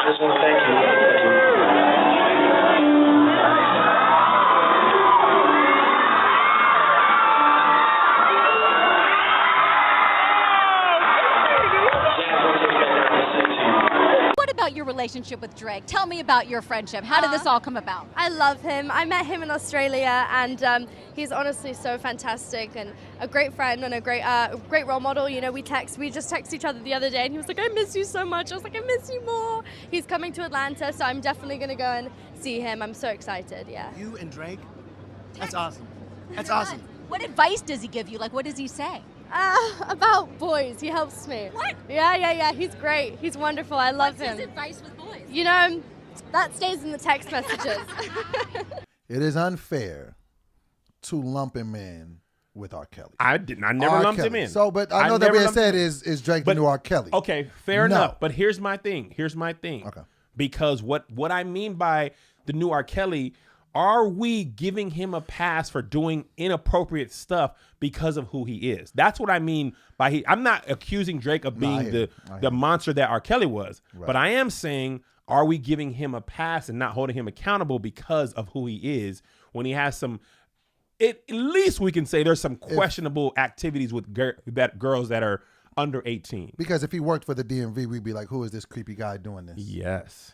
just want to thank you. What about your relationship with Drake? Tell me about your friendship. How did this all come about? I love him. I met him in Australia, and he's honestly so fantastic and a great friend and a great role model. You know, we just texted each other the other day, and he was like, "I miss you so much." I was like, "I miss you more." He's coming to Atlanta, so I'm definitely gonna go and see him. I'm so excited. Yeah. You and Drake? That's awesome. That's awesome. What advice does he give you? Like, what does he say? About boys, he helps me. What? Yeah. He's great. He's wonderful. I love him. What's his advice with boys? You know, that stays in the text messages. It is unfair to lump him in with R. Kelly. I never lumped him in. So, but I know that we had said is Drake the new R. Kelly. Okay, fair enough. But here's my thing. Okay. Because what I mean by the new R. Kelly, are we giving him a pass for doing inappropriate stuff because of who he is? That's what I mean by I'm not accusing Drake of being the monster that R. Kelly was. Right. But I am saying, are we giving him a pass and not holding him accountable because of who he is when he has some, at least we can say there's some questionable activities with girls that are under 18. Because if he worked for the DMV, we'd be like, who is this creepy guy doing this? Yes.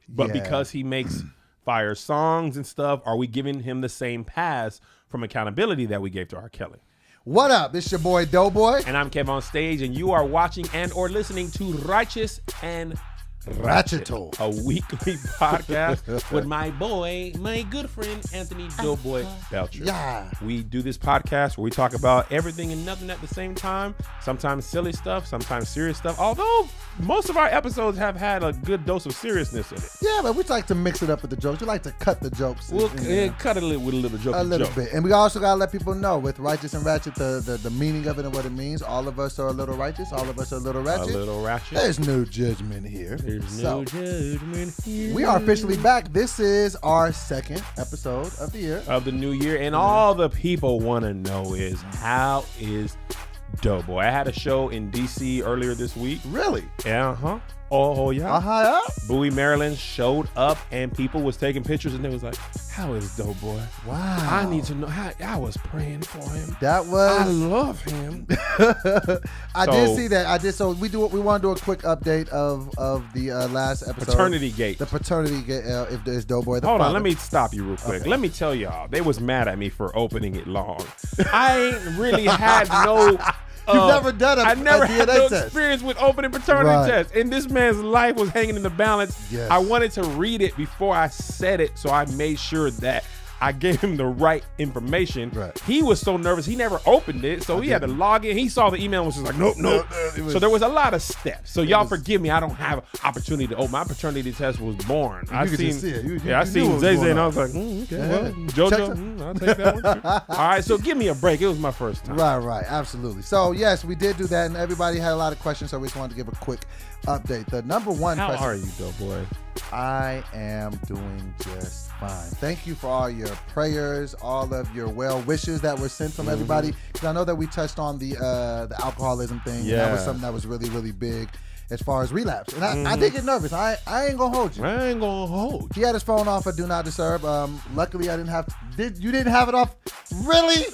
But because he makes fire songs and stuff, are we giving him the same pass from accountability that we gave to R. Kelly? What up? It's your boy Doughboy. And I'm KevOnStage, and you are watching and or listening to Righteous and Ratcheto, a weekly podcast with my good friend Anthony Doughboy Belcher. Yeah. We do this podcast where we talk about everything and nothing at the same time. Sometimes silly stuff, sometimes serious stuff. Although most of our episodes have had a good dose of seriousness in it. Yeah, but we like to mix it up with the jokes. We like to cut the jokes. We'll cut it with a little joke. A little bit. And we also gotta let people know with Righteous and Ratchet the meaning of it and what it means. All of us are a little righteous. All of us are a little ratchet. A little ratchet. There's no judgment here. There's no judgment here. We are officially back. This is our second episode of the year. Of the new year. And all the people want to know is, how is Doughboy? I had a show in D.C. earlier this week. Really? Yeah, uh-huh. Oh, yeah. Uh-huh. Bowie, Maryland showed up, and people was taking pictures, and they was like, how is Doughboy? Wow. I need to know. I was praying for him. That was... I love him. I did see that. So we want to do a quick update of the last episode. Paternity Gate. The Paternity Gate, if there's Doughboy the Hold father. on, let me stop you real quick. Okay. Let me tell y'all, they was mad at me for opening it long. I ain't really had no... You've never done I never had no test. experience with opening paternity tests. And this man's life was hanging in the balance. Yes. I wanted to read it before I said it, so I made sure that I gave him the right information. Right. He was so nervous, he never opened it, so he had to log in. He saw the email and was just like, nope. So there was a lot of steps. So y'all forgive me, I don't have opportunity to open. My paternity test was born. I seen Zay and I was like, okay, well, JoJo, I'll take that one too. All right, so give me a break. It was my first time. Right, absolutely. So yes, we did do that, and everybody had a lot of questions, so we just wanted to give a quick update. The number one question. How are you, Doughboy? I am doing just fine. Thank you for all your prayers, all of your well wishes that were sent from everybody. Because I know that we touched on the alcoholism thing. Yeah. And that was something that was really, really big as far as relapse. And I did get nervous. I ain't gonna hold you. I ain't gonna hold you. He had his phone off at Do Not Disturb. Luckily, I didn't have to. You didn't have it off? Really?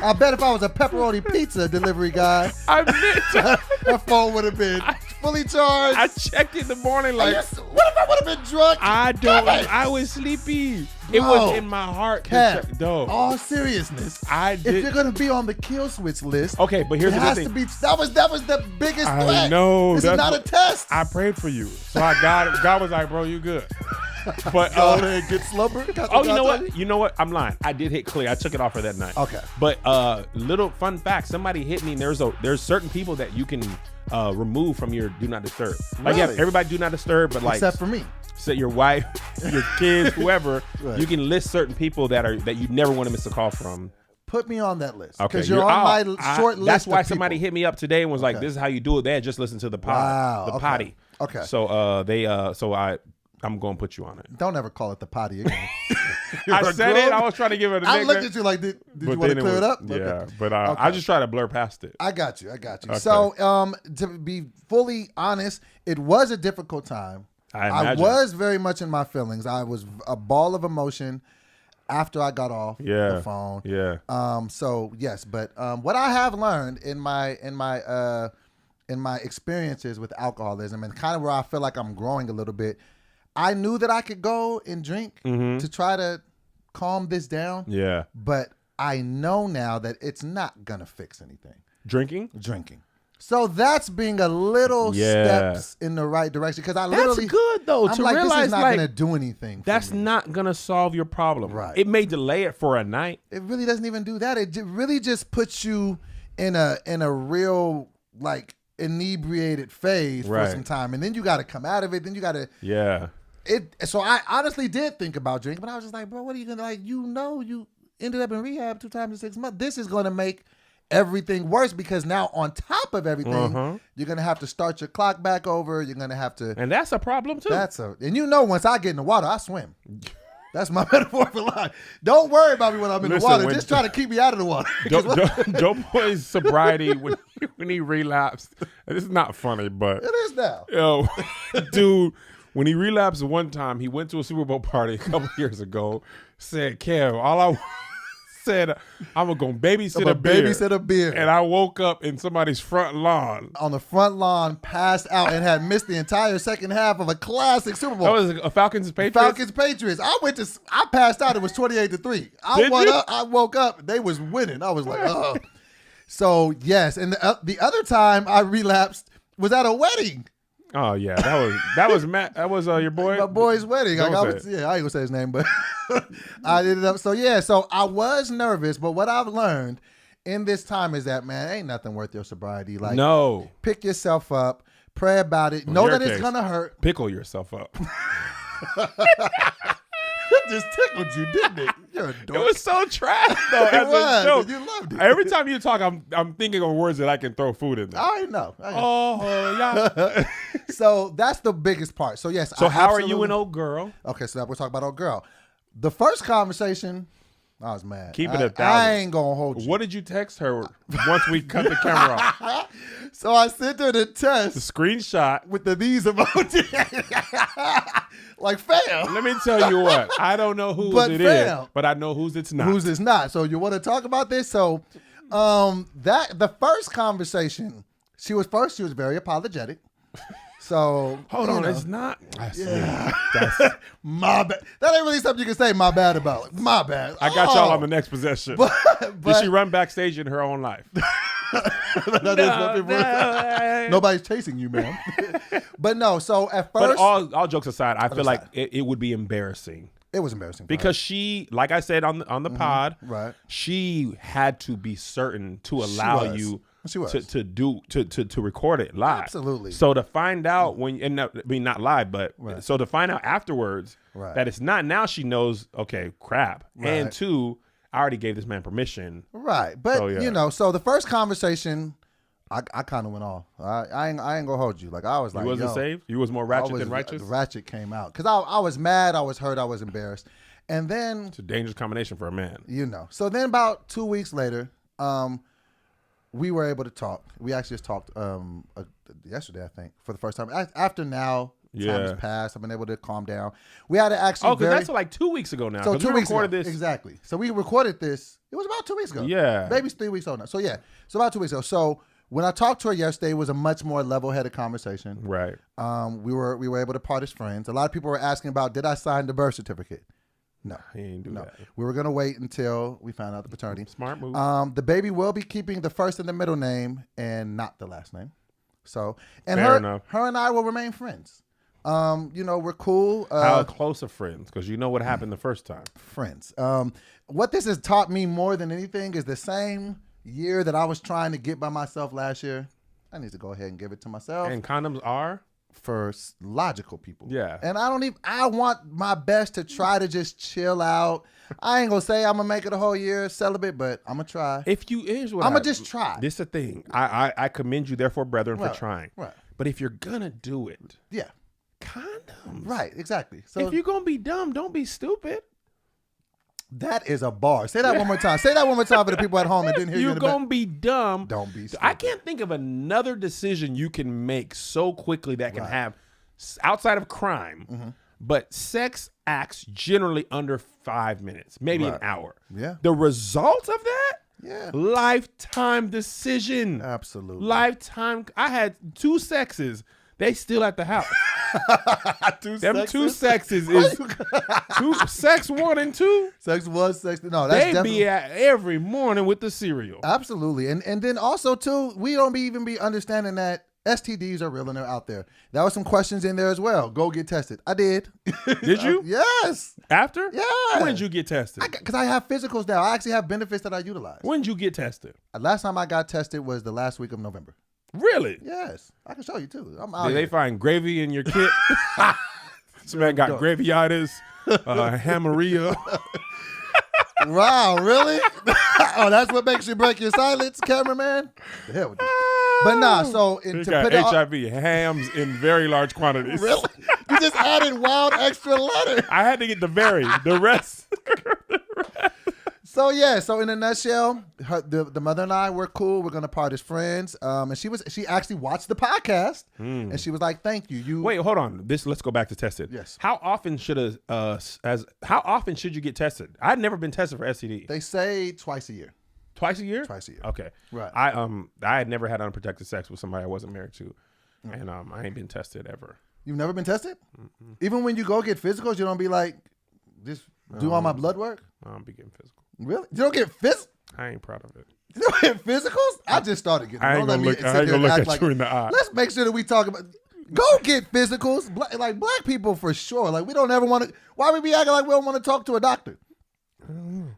I bet if I was a pepperoni pizza delivery guy, I meant to. that phone would have been fully charged. I checked in the morning like, what if I would have been drunk? I was sleepy. It was in my heart. Kev, Dog. all seriousness, I did. if you're gonna be on the kill switch list, Okay, but here's it the has thing. to be. That was the biggest I threat. know. This is not a test. I prayed for you. So I got it. God was like, bro, you good. But Go ahead, get slumber. oh, you know what? You know what? I'm lying. I did hit clear. I took it off for that night. Okay. But little fun fact: somebody hit me. And there's certain people that you can remove from your Do Not Disturb. Like Really? everybody Do Not Disturb, but like Except for me. So your wife, your kids, whoever, Right. you can list certain people that you never want to miss a call from. Put me on that list. Okay, Because you're on my short list. That's why of somebody people. hit me up today and was like, Okay. "This is how you do it." They had just listened to the pod, Wow, the okay. potty. Okay. So I'm going to put you on it. Don't ever call it the potty again. I said it. I was trying to give it a I nickname. looked at you like, did you want to clear it up? Yeah, Okay. but Okay. I just try to blur past it. I got you. Okay. So, to be fully honest, it was a difficult time I I imagine. was very much in my feelings. I was a ball of emotion after I got off the phone. Yeah. So yes, but what I have learned in my experiences with alcoholism, and kind of where I feel like I'm growing a little bit, I knew that I could go and drink to try to calm this down. Yeah. But I know now that it's not gonna fix anything. Drinking. So that's being a little steps in the right direction, because I literally That's good though I'm to like, realize this is not like gonna do anything. that's for me. not gonna solve your problem. Right. It may delay it for a night. It really doesn't even do that. It really just puts you in a real like inebriated phase for Right. some time, and then you got to come out of it. Then you got to Yeah. So I honestly did think about drinking, but I was just like, bro, what are you gonna like? You ended up in rehab 2 times in 6 months. This is gonna make everything worse, because now on top of everything, you're gonna have to start your clock back over. You're gonna have to. And that's a problem too. And once I get in the water, I swim. That's my metaphor for life. Don't worry about me when I'm in the water. Just try to keep me out of the water. Dope Boy's sobriety when he relapsed. This is not funny, but It is now. yo, dude, when he relapsed one time, he went to a Super Bowl party a couple years ago. Said, Kev, all I said, I'm gonna babysit a beer. And I woke up in somebody's front lawn. On the front lawn, passed out, and had missed the entire second half of a classic Super Bowl. That was a Falcons Patriots. Patriots. I passed out. It was 28-3. I woke up. They was winning. I was like, oh. So yes, and the other time I relapsed was at a wedding. Oh yeah, that was Matt. That was your boy. My boy's wedding. I ain't gonna say his name, but I ended up. So yeah, so I was nervous, but what I've learned in this time is that, man, ain't nothing worth your sobriety. Like, no, pick yourself up, pray about it, know that it's gonna hurt. Pickle yourself up. It just tickled you, didn't it? You're a dork. It was so trash though. It as a was. joke. You loved it. Every time you talk, I'm thinking of words that I can throw food in there. I know. Oh yeah. So that's the biggest part. So yes. So how are you and old girl? Okay, so now we're talking about old girl. The first conversation, I was mad. Keep it 1,000. I ain't gonna hold you. What did you text her once we cut the camera off? So I sent her the The test screenshot. with these emojis. Like, fam. Let me tell you what. I don't know whose But it is, fam. but I know whose it's not. Whose is not. So you want to talk about this? So the first conversation, she was very apologetic. So Hold on, know. it's not. Yeah. That's, My bad. That ain't really something you can say my bad about. Like, my bad. I got y'all on the next possession. But Did she run backstage in her own life? That is what people say. Nobody's chasing you, man. But no, so at But first, all jokes aside, I feel like it would be embarrassing. it was embarrassing. For her. Because she, like I said on the pod, right. she had to be certain to allow you She was. to record it live. Absolutely. So to find out not live, but Right. so to find out afterwards Right. that it's not, now she knows, okay, crap. Right. And 2, I already gave this man permission. Right. But So, yeah. so the first conversation, I kind of went off. I ain't gonna hold you. Like, I was like, You wasn't saved? You was more ratchet than righteous? Ratchet came out. Because I was mad, I was hurt, I was embarrassed. And then, It's a dangerous combination for a man. so then about 2 weeks later, we were able to talk. We actually just talked yesterday, I think, for the first time. After now, time has passed. I've been able to calm down. We had to actually. Oh, because that's like 2 weeks ago now. So 2 weeks recorded ago. this. Exactly. So we recorded this. It was about 2 weeks ago. Yeah. Maybe it's 3 weeks old now. So yeah. So about 2 weeks ago. So when I talked to her yesterday, it was a much more level-headed conversation. Right. We were able to part as friends. A lot of people were asking about, did I sign the birth certificate? No. He ain't do that. We were gonna wait until we found out the paternity. Smart move. The baby will be keeping the first and the middle name and not the last name. So, and Fair enough. her and I will remain friends. We're cool. How close of friends? Because you know what happened the first time. Friends. What this has taught me more than anything is the same year that I was trying to get by myself last year. I need to go ahead and give it to myself. And condoms are? For logical people. Yeah. And I want my best to try to just chill out. I ain't gonna say I'm gonna make it a whole year celibate, but I'm gonna try. Here's what I'm gonna just try. This is the thing. I commend you, therefore, brethren, for Right, trying. right. But if you're gonna do it, Yeah. condoms. Right, exactly. So If you're gonna be dumb, don't be stupid. that is a bar. Say that one more time. Say that one more time for the people at home that didn't hear you You're in the back. gonna be dumb. Don't be stupid. I can't think of another decision you can make so quickly that can Right. have outside of crime, but sex acts generally under 5 minutes, maybe an hour. Yeah. The result of that? Yeah. Lifetime decision. Absolutely. Lifetime. I had 2 sexes. They still at the house. Two sexes is sex 1 and 2. Sex 1, sex 2. No, that's They definitely. be at every morning with the cereal. Absolutely. And then also, too, we don't even be understanding that STDs are real and they're out there. There were some questions in there as well. Go get tested. I did. Did you? Yes. After? Yeah. When did you get tested? Because I have physicals now. I actually have benefits that I utilize. When did you get tested? Last time I got tested was the last week of November. Really? Yes. I can show you, too. I'm out Did they here. find gravy in your kit? This man got gravyitis, hamaria. Wow, really? Oh, that's what makes you break your silence, cameraman? The hell with you. But nah, so He to got put it all, HIV, hams in very large quantities. really? You just added wild extra letter. I had to get the rest. So yeah, so in a nutshell, the mother and I were cool. We're gonna part as friends. And she actually watched the podcast, and she was like, "Thank you." You Wait, hold on. Let's go back to tested. Yes. How often should you get tested? I'd never been tested for STD. They say twice a year. Twice a year? Twice a year. Okay. Right. I had never had unprotected sex with somebody I wasn't married to, and I ain't been tested ever. You've never been tested? Even when you go get physicals, you don't be like, just do all my blood work? I don't be getting physical. Really? You don't get physicals? I ain't proud of it. You don't get physicals? I just started getting. I ain't gonna look at you in the eye. Let's make sure that we talk about. Go get physicals. Like black people for sure. Like we don't ever want to. Why we be acting like we don't want to talk to a doctor?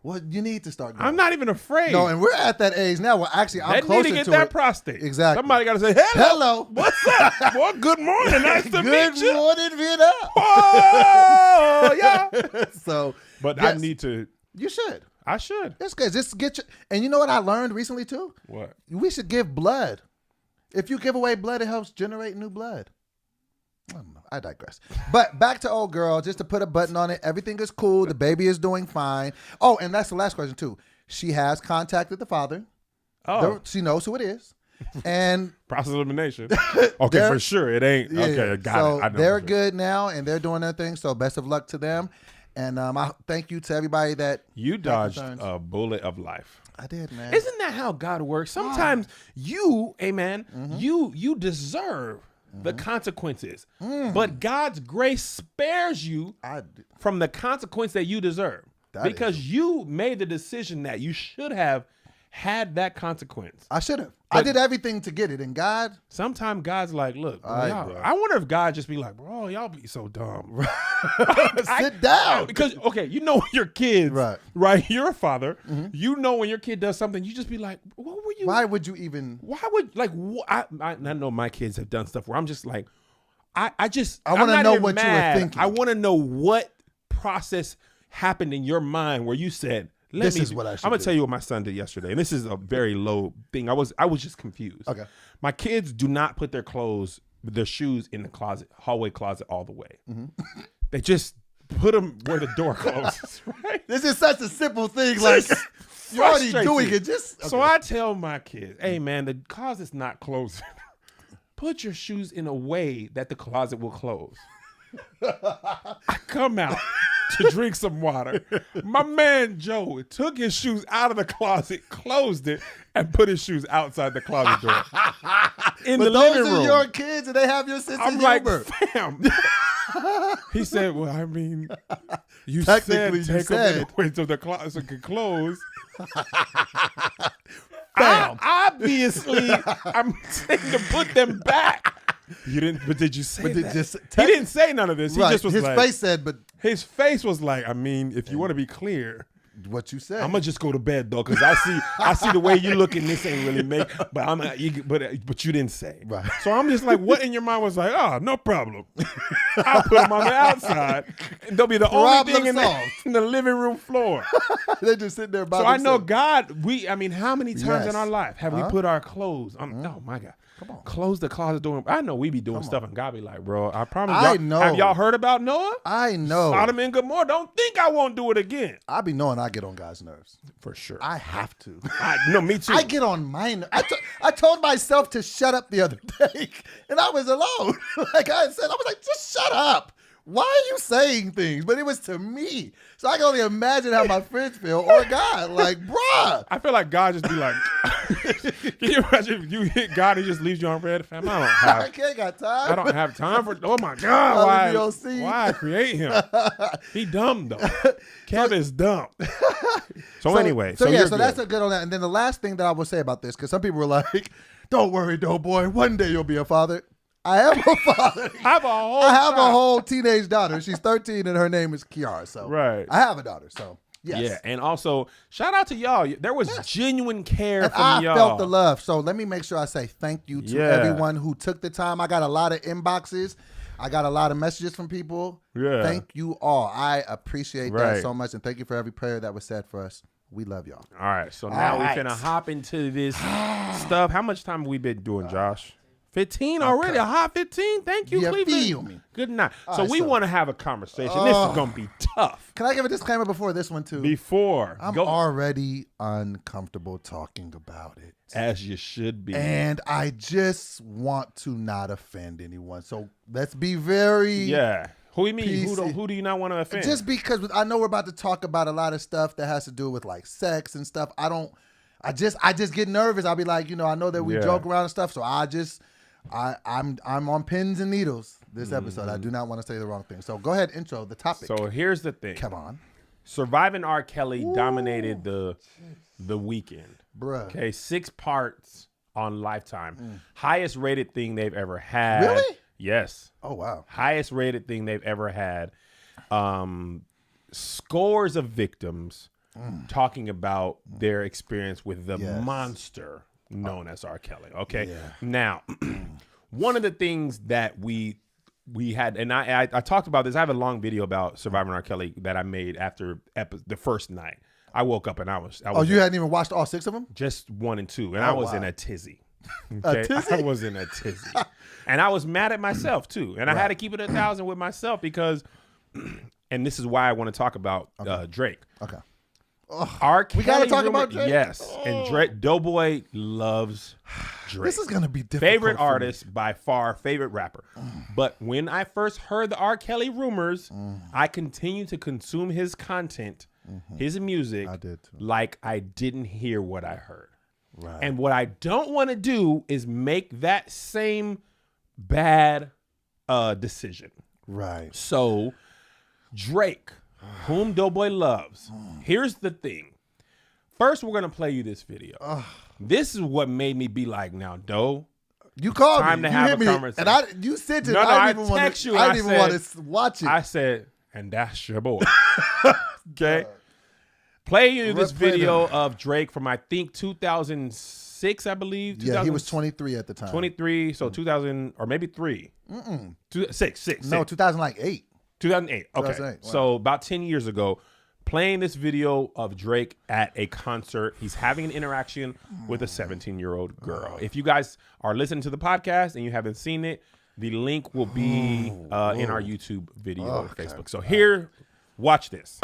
Well, you need to start going. I'm not even afraid. No, and we're at that age now where actually I'm They closer need to get to that it. prostate. Exactly. Somebody got to say, hello. Hello. What's up? Boy, good morning. Nice to meet you. Good morning, Vietnam. Oh, yeah. So, But yes, I need to. You should. I should. That's good. Just get your. And you know what I learned recently too? What? We should give blood. If you give away blood, it helps generate new blood. I don't know. I digress. But back to old girl, just to put a button on it. Everything is cool. The baby is doing fine. Oh, and that's the last question too. She has contacted the father. Oh. She knows who it is. And Process elimination. Okay, They're- for sure. It ain't. yeah, Okay, got so it. I know they're for sure. good now and they're doing their thing. So best of luck to them. And I thank you to everybody that You had dodged concerns. a bullet of life. I did, man. Isn't that how God works? Sometimes you, amen, Mm-hmm. you deserve the consequences. But God's grace spares you from the consequence that you deserve. That because you made the decision that you should have had that consequence. I should have. I did everything to get it. And God, Sometimes God's like, look, bro, All right, y'all- bro. I wonder if God just be like, bro, y'all be so dumb. sit down. Because, okay, you know when your kids, Right. You're a father. You know when your kid does something, you just be like, what were you? Why would you even? Why would, like, I know my kids have done stuff where I'm just like, I want I'm to not know even what you were mad. thinking. I want to know what process happened in your mind where you said, This is what I should I'm gonna do. tell you what my son did yesterday, and this is a very low thing. I was just confused. Okay. My kids do not put their shoes in the closet, hallway closet all the way. They just put them where the door closes. Right? This is such a simple thing. Like you're already Frustrates doing me. it. Just So I tell my kids, hey man, the closet's not closing. Put your shoes in a way that the closet will close. I come out to drink some water. My man Joe took his shoes out of the closet, closed it, and put his shoes outside the closet door. In but the those living are room. your kids, and they have your sense I'm of like, humor. fam. He said, well, I mean, you Technically, said you take them in said. a way so the closet can close. Bam. Obviously, I'm saying to put them back. You didn't, but did you say But that? did He didn't say none of this. He Right. just was His like, face said, but his face was like, I mean, if you want to be clear, what you said. I'm gonna just go to bed though, because I see the way you looking. This ain't really make, but but you didn't say. Right. So I'm just like, what in your mind was like, oh, no problem. I'll put them on the outside, and they'll be the only thing Problem in the living room floor. They just sitting there by So I know themselves. God. I mean, how many times Yes. in our life have we put our clothes on? Oh my God. Come on. Close the closet door. I know we be doing stuff, and God be like, bro, I promise. I know. Have y'all heard about Noah? I know. Sodom and Gomorrah. Don't think I won't do it again. I be knowing I get on God's nerves. For sure. I have to. No, me too. I get on my nerves. I told myself to shut up the other day, and I was alone. Like I said, I was like, just shut up. Why are you saying things? But it was to me. So I can only imagine how my friends feel or God. Like, bruh. I feel like God just be like, can you imagine if you hit God, he just leaves you on red? Fam, I can't got time. I don't have time for. Oh my God, why I create him? He dumb though. Kev is dumb. So anyway, so you're that's a good on that. And then the last thing that I will say about this, because some people were like, "Don't worry, Doughboy, one day you'll be a father." I am a father. I have a whole teenage daughter. She's 13 and her name is Kiara. So right. I have a daughter. So yes. Yeah, and also shout out to y'all. There was genuine care and from y'all. I felt the love. So let me make sure I say thank you to everyone who took the time. I got a lot of inboxes. I got a lot of messages from people. Yeah. Thank you all. I appreciate that so much. And thank you for every prayer that was said for us. We love y'all. All right. So now we're finna hop into this stuff. How much time have we been doing, Josh? 15 already, a hot 15. Thank you, Cleveland. Feel me. Good night. All so right, we want to have a conversation. This is gonna be tough. Can I give a disclaimer before this one too? I'm already uncomfortable talking about it. As you should be. And I just want to not offend anyone. So let's be very Who do you mean? Who do you not want to offend? Just because I know we're about to talk about a lot of stuff that has to do with like sex and stuff. I just get nervous. I'll be like, I know that we joke around and stuff. So I'm on pins and needles this episode. I do not want to say the wrong thing. So go ahead, intro the topic. So here's the thing. Come on. Surviving R. Kelly dominated the weekend. Bruh. Okay, 6 parts on Lifetime. Highest rated thing they've ever had. Really? Yes. Oh, wow. Highest rated thing they've ever had. Scores of victims talking about their experience with the monster known as R. Kelly. Okay. Yeah. Now, one of the things that we had, and I talked about this. I have a long video about Surviving R. Kelly that I made after the first night. I woke up and I was you hadn't even watched all 6 of them? Just 1 and 2. And I was in a tizzy. Okay? I was in a tizzy. And I was mad at myself too. And I had to keep it 1,000 with myself because, and this is why I want to talk about Drake. Okay. R. Kelly we gotta talk about Drake. Yes, and Drake, Doughboy loves Drake. This is gonna be difficult. Favorite artist by far, favorite rapper. But when I first heard the R. Kelly rumors, I continued to consume his content, his music, I did too. like I didn't hear what I heard. Right. And what I don't want to do is make that same bad decision. Right. So, Drake, whom Doughboy loves. Here's the thing. First, we're gonna play you this video. This is what made me be like, now, Doe. You called time me. to You have hit a me, conversation. and you sent it. No, I I didn't you. even want to watch it. I said, and that's your boy. Okay. Play you this video of Drake from I think 2006, I believe. Yeah, he was 23 at the time. 23, so 2000 or maybe 3. Six. No, 2008. 2008. Okay. 2008. Wow. So about 10 years ago, playing this video of Drake at a concert. He's having an interaction with a 17-year-old girl. If you guys are listening to the podcast and you haven't seen it, the link will be in our YouTube video on Facebook. So here, watch this.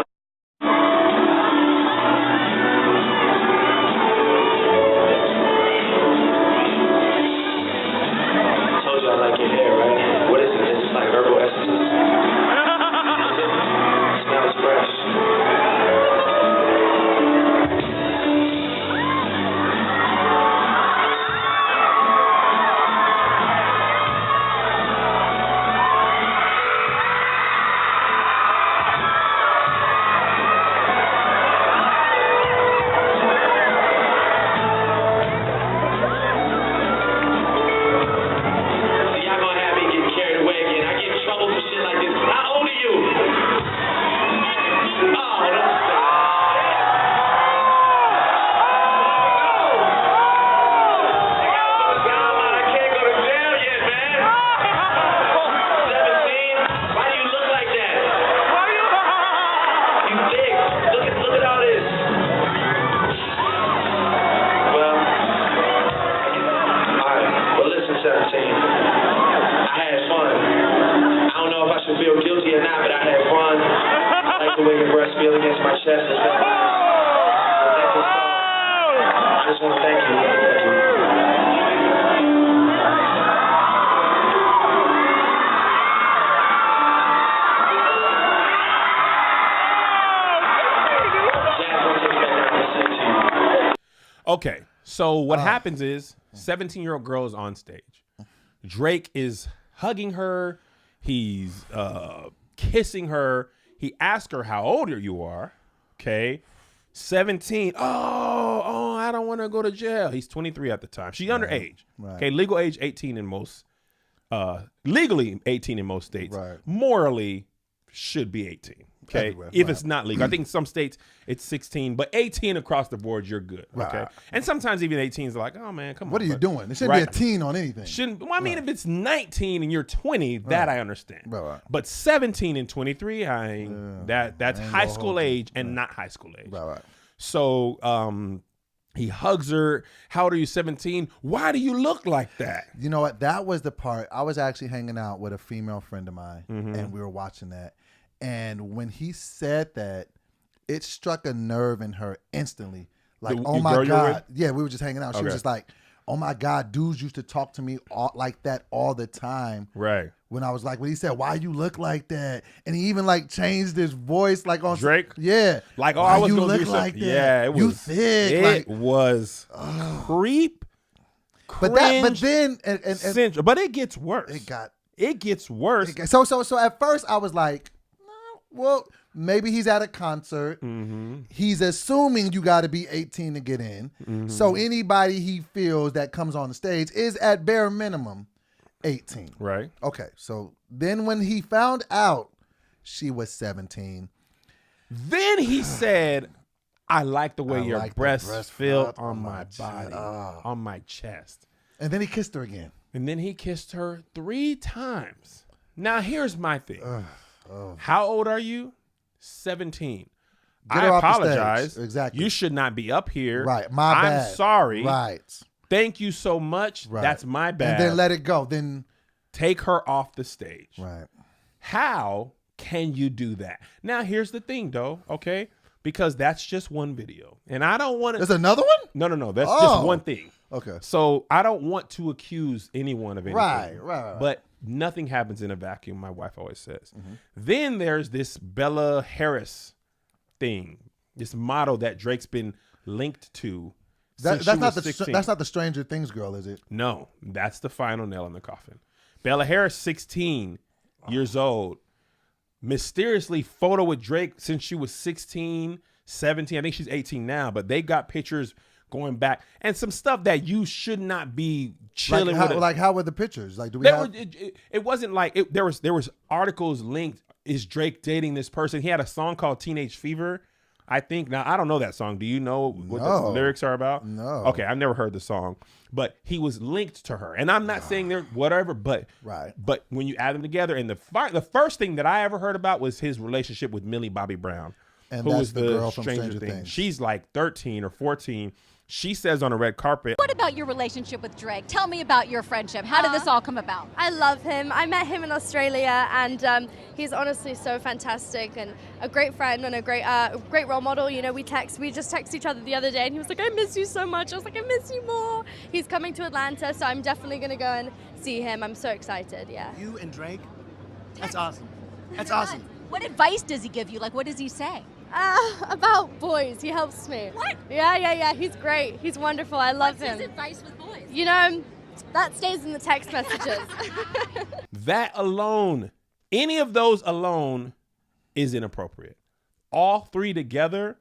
feel guilty or not, but I had fun. I like the way your breasts feel against my chest. It's been nice. I just want to thank you. Okay, so what happens is 17-year-old girl is on stage. Drake is hugging her. He's kissing her. He asks her how old you are. Okay, 17. Oh, I don't want to go to jail. He's 23 at the time. She's underage. Right. Okay, legal age 18 in most, legally 18 in most states. Right. Morally should be 18. Okay, Everywhere, if right. it's not legal. I think in some states it's 16, but 18 across the board, you're good. Okay, Right. and sometimes even 18s are like, oh man, come on. What are you bud. doing? It shouldn't be a teen on anything. Shouldn't. Well, I mean, if it's 19 and you're 20, that I understand. Right. But 17 and 23, that's ain't high gonna school hold you. age and not high school age. Right. So he hugs her. How old are you? 17. Why do you look like that? You know what? That was the part. I was actually hanging out with a female friend of mine, and we were watching that. And when he said that, it struck a nerve in her instantly. Like, The- oh your my girl you were God. with? Yeah, we were just hanging out. She was Okay. just like, oh my God, dudes used to talk to me like that all the time. Right. When I was like, when he said, why you look like that? And he even like changed his voice like on Drake? Yeah. Like, oh, why I was you gonna look do like something. that? Yeah, it was. You thick. It like, was creep. but then and Central. But it gets worse. it gets worse. So at first I was like, no, well, maybe he's at a concert. He's assuming you got to be 18 to get in. So anybody he feels that comes on the stage is at bare minimum 18. Right. Okay. So then when he found out she was 17, Then he said, I like the way I your like the breasts breast feel felt on on my my chest. body, on my chest. and then he kissed her again. And then he kissed her 3 times. Now, here's my thing. How old are you? 17. Get I her off the apologize. stage. Exactly. You should not be up here. Right. My bad. I'm sorry. Right. Thank you so much. Right. That's my bad. And then let it go. Then Take her off the stage. right. How can you do that? Now, here's the thing, though, okay? Because that's just one video. And I don't want to. There's another one? No. That's Oh. just one thing. Okay. So I don't want to accuse anyone of anything. Right. But nothing happens in a vacuum, my wife always says. Then there's this Bella Harris thing, this model that Drake's been linked to. since she was 16. That's not the Stranger Things girl, is it? No, that's the final nail in the coffin. Bella Harris, 16 years old, mysteriously photo with Drake since she was 16, 17. I think she's 18 now, but they got pictures going back and some stuff that you should not be chilling with. How were the pictures? Like, do we There have? it wasn't like there was articles linked. Is Drake dating this person? He had a song called Teenage Fever, I think. Now I don't know that song. Do you know what the No. lyrics are about? No. Okay, I've never heard the song, but he was linked to her, and I'm not saying they're whatever, but Right. But when you add them together, and the first thing that I ever heard about was his relationship with Millie Bobby Brown, And who that's was the girl from Stranger Things. Things. She's like 13 or 14. She says on a red carpet. What about your relationship with Drake? Tell me about your friendship. How did this all come about? I love him. I met him in Australia, and he's honestly so fantastic and a great friend and a great role model. You know, we just texted each other the other day, and he was like, "I miss you so much." I was like, "I miss you more." He's coming to Atlanta, so I'm definitely gonna go and see him. I'm so excited. Yeah. You and Drake? That's awesome. That's awesome. What advice does he give you? Like, what does he say? About boys, he helps me. What? Yeah. He's great. He's wonderful. I love him. advice with boys? You know, that stays in the text messages. That alone, any of those alone is inappropriate. All 3 together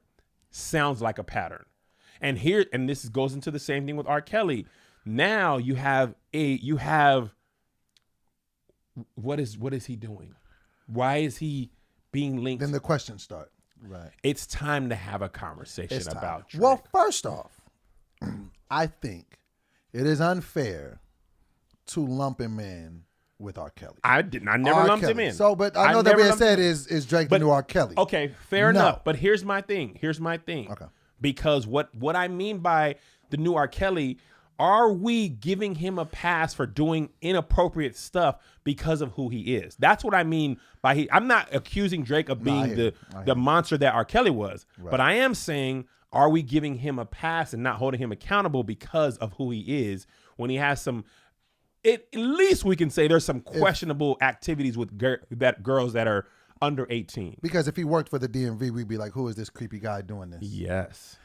sounds like a pattern. And this goes into the same thing with R. Kelly. Now you have what is he doing? Why is he being linked? Then the questions start. Right. It's time to have a conversation It's time. about Drake. Well, first off, I think it is unfair to lump him in with R. Kelly. I never R. lumped him Kelly. in. So, but I know that never we had lumped said him in. is Drake the But- new R. Kelly. Okay, fair No. enough. But here's my thing. Okay. Because what I mean by the new R. Kelly, are we giving him a pass for doing inappropriate stuff because of who he is? That's what I mean by I'm not accusing Drake of being the monster that R. Kelly was, but I am saying, are we giving him a pass and not holding him accountable because of who he is when he has some? At least we can say there's some questionable activities with girls that are under 18. Because if he worked for the DMV, we'd be like, who is this creepy guy doing this? Yes.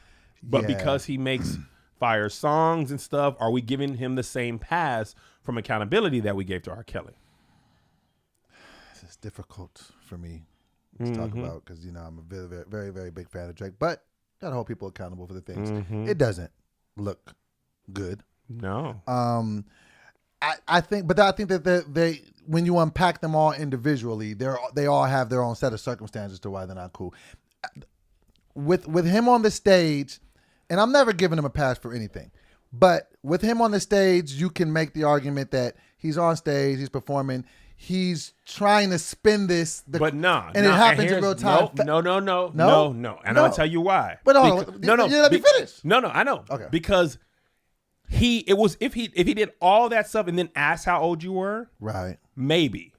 But because he makes fire songs and stuff, are we giving him the same pass from accountability that we gave to R. Kelly? This is difficult for me to talk about because, I'm a very, very, very, very big fan of Drake. But got to hold people accountable for the things. It doesn't look good. No. I think that they when you unpack them all individually, they all have their own set of circumstances to why they're not cool. With him on the stage, and I'm never giving him a pass for anything, but with him on the stage, you can make the argument that he's on stage, he's performing, he's trying to spin this, and it happens in real time. No. And I'm gonna tell you why. But you let me finish. No, I know. Okay. Because if he did all that stuff and then asked how old you were, right? Maybe,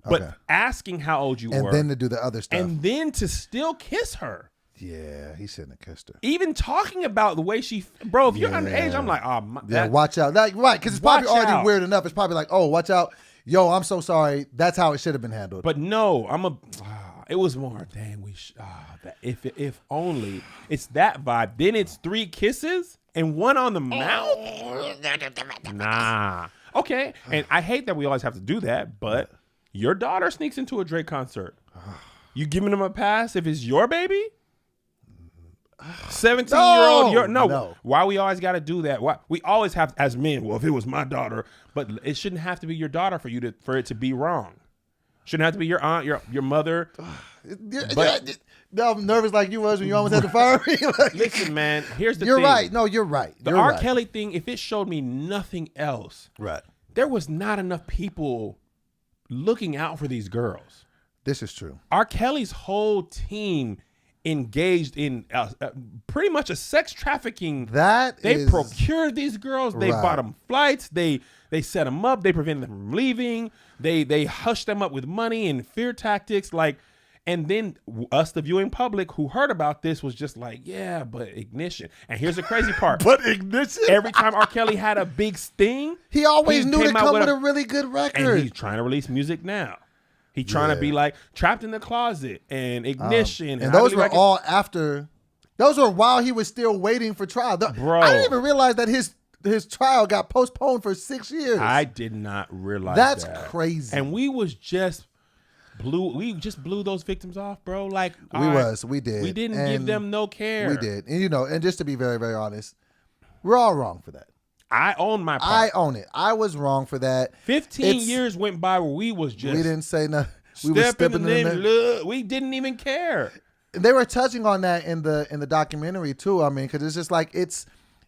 but asking how old you were, and then to do the other stuff, and then to still kiss her. Yeah, he shouldn't have kissed her. Even talking about the way if you're underage, I'm like, watch out. Right, because it's probably already weird enough. It's probably like, oh, watch out. Yo, I'm so sorry. That's how it should have been handled. But no, it was more, dang, if only. It's that vibe. Then it's 3 kisses and 1 on the mouth? Nah. Okay, and I hate that we always have to do that, but your daughter sneaks into a Drake concert. You giving him a pass if it's your baby? 17-year-old, no. Why we always got to do that? Why we always have as men? Well, if it was my daughter, but it shouldn't have to be your daughter for it to be wrong. Shouldn't have to be your aunt, your mother. I'm nervous like you was when you almost had to fire me. Listen, man. Here's the thing. You're right. No, you're right. The R. Kelly thing. If it showed me nothing else, right? There was not enough people looking out for these girls. This is true. R. Kelly's whole team engaged in pretty much a sex trafficking. They procured these girls. They bought them flights. They set them up. They prevented them from leaving. They hushed them up with money and fear tactics. And then us, the viewing public who heard about this, was just like, yeah, but Ignition. And here's the crazy part. But Ignition? Every time R. Kelly had a big sting, he always knew to come with a really good record. And he's trying to release music now. He's trying to be like Trapped in the Closet and Ignition. And those were all after. Those were while he was still waiting for trial. Bro. I didn't even realize that his trial got postponed for 6 years. I did not realize that. That's crazy. And we just blew those victims off, bro. Like we did. We didn't give them no care. We did. And just to be very, very honest, we're all wrong for that. I own my part. I own it. I was wrong for that. 15 years went by where we didn't say nothing. We were stepping in there. We didn't even care. They were touching on that in the documentary too. I mean, because it's just like it's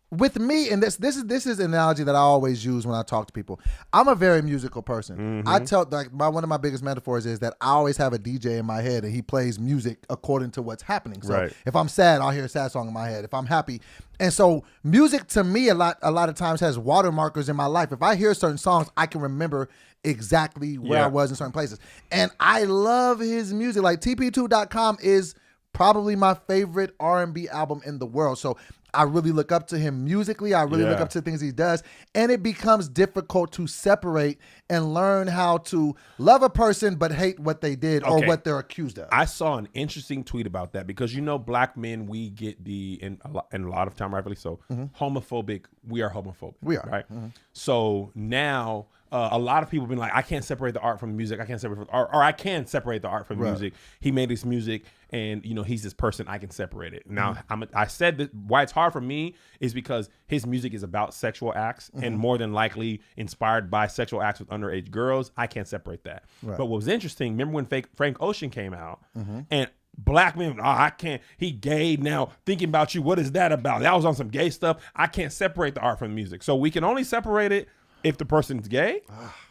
with me, and this is an analogy that I always use when I talk to people. I'm a very musical person. I tell one of my biggest metaphors is that I always have a DJ in my head and he plays music according to what's happening. So if I'm sad, I'll hear a sad song in my head. If I'm happy, and so music to me a lot of times has watermarkers in my life. If I hear certain songs, I can remember exactly where I was in certain places. And I love his music. Like TP2.com is probably my favorite R&B album in the world. So I really look up to him musically. I really look up to the things he does. And it becomes difficult to separate and learn how to love a person but hate what they did or what they're accused of. I saw an interesting tweet about that because, black men, we get and a lot of time, rightfully so, homophobic. We are homophobic. We are. Right? So now a lot of people have been like, I can't separate the art from the music. I can't separate or I can separate the art from the music. He made this music and, he's this person. I can separate it. Now, I said that why it's hard for me is because his music is about sexual acts and more than likely inspired by sexual acts with underage girls. I can't separate that. But what was interesting, remember when Frank Ocean came out and black men, I can't, he gay now, thinking about you, what is that about? That was on some gay stuff. I can't separate the art from the music. So we can only separate it if the person's gay.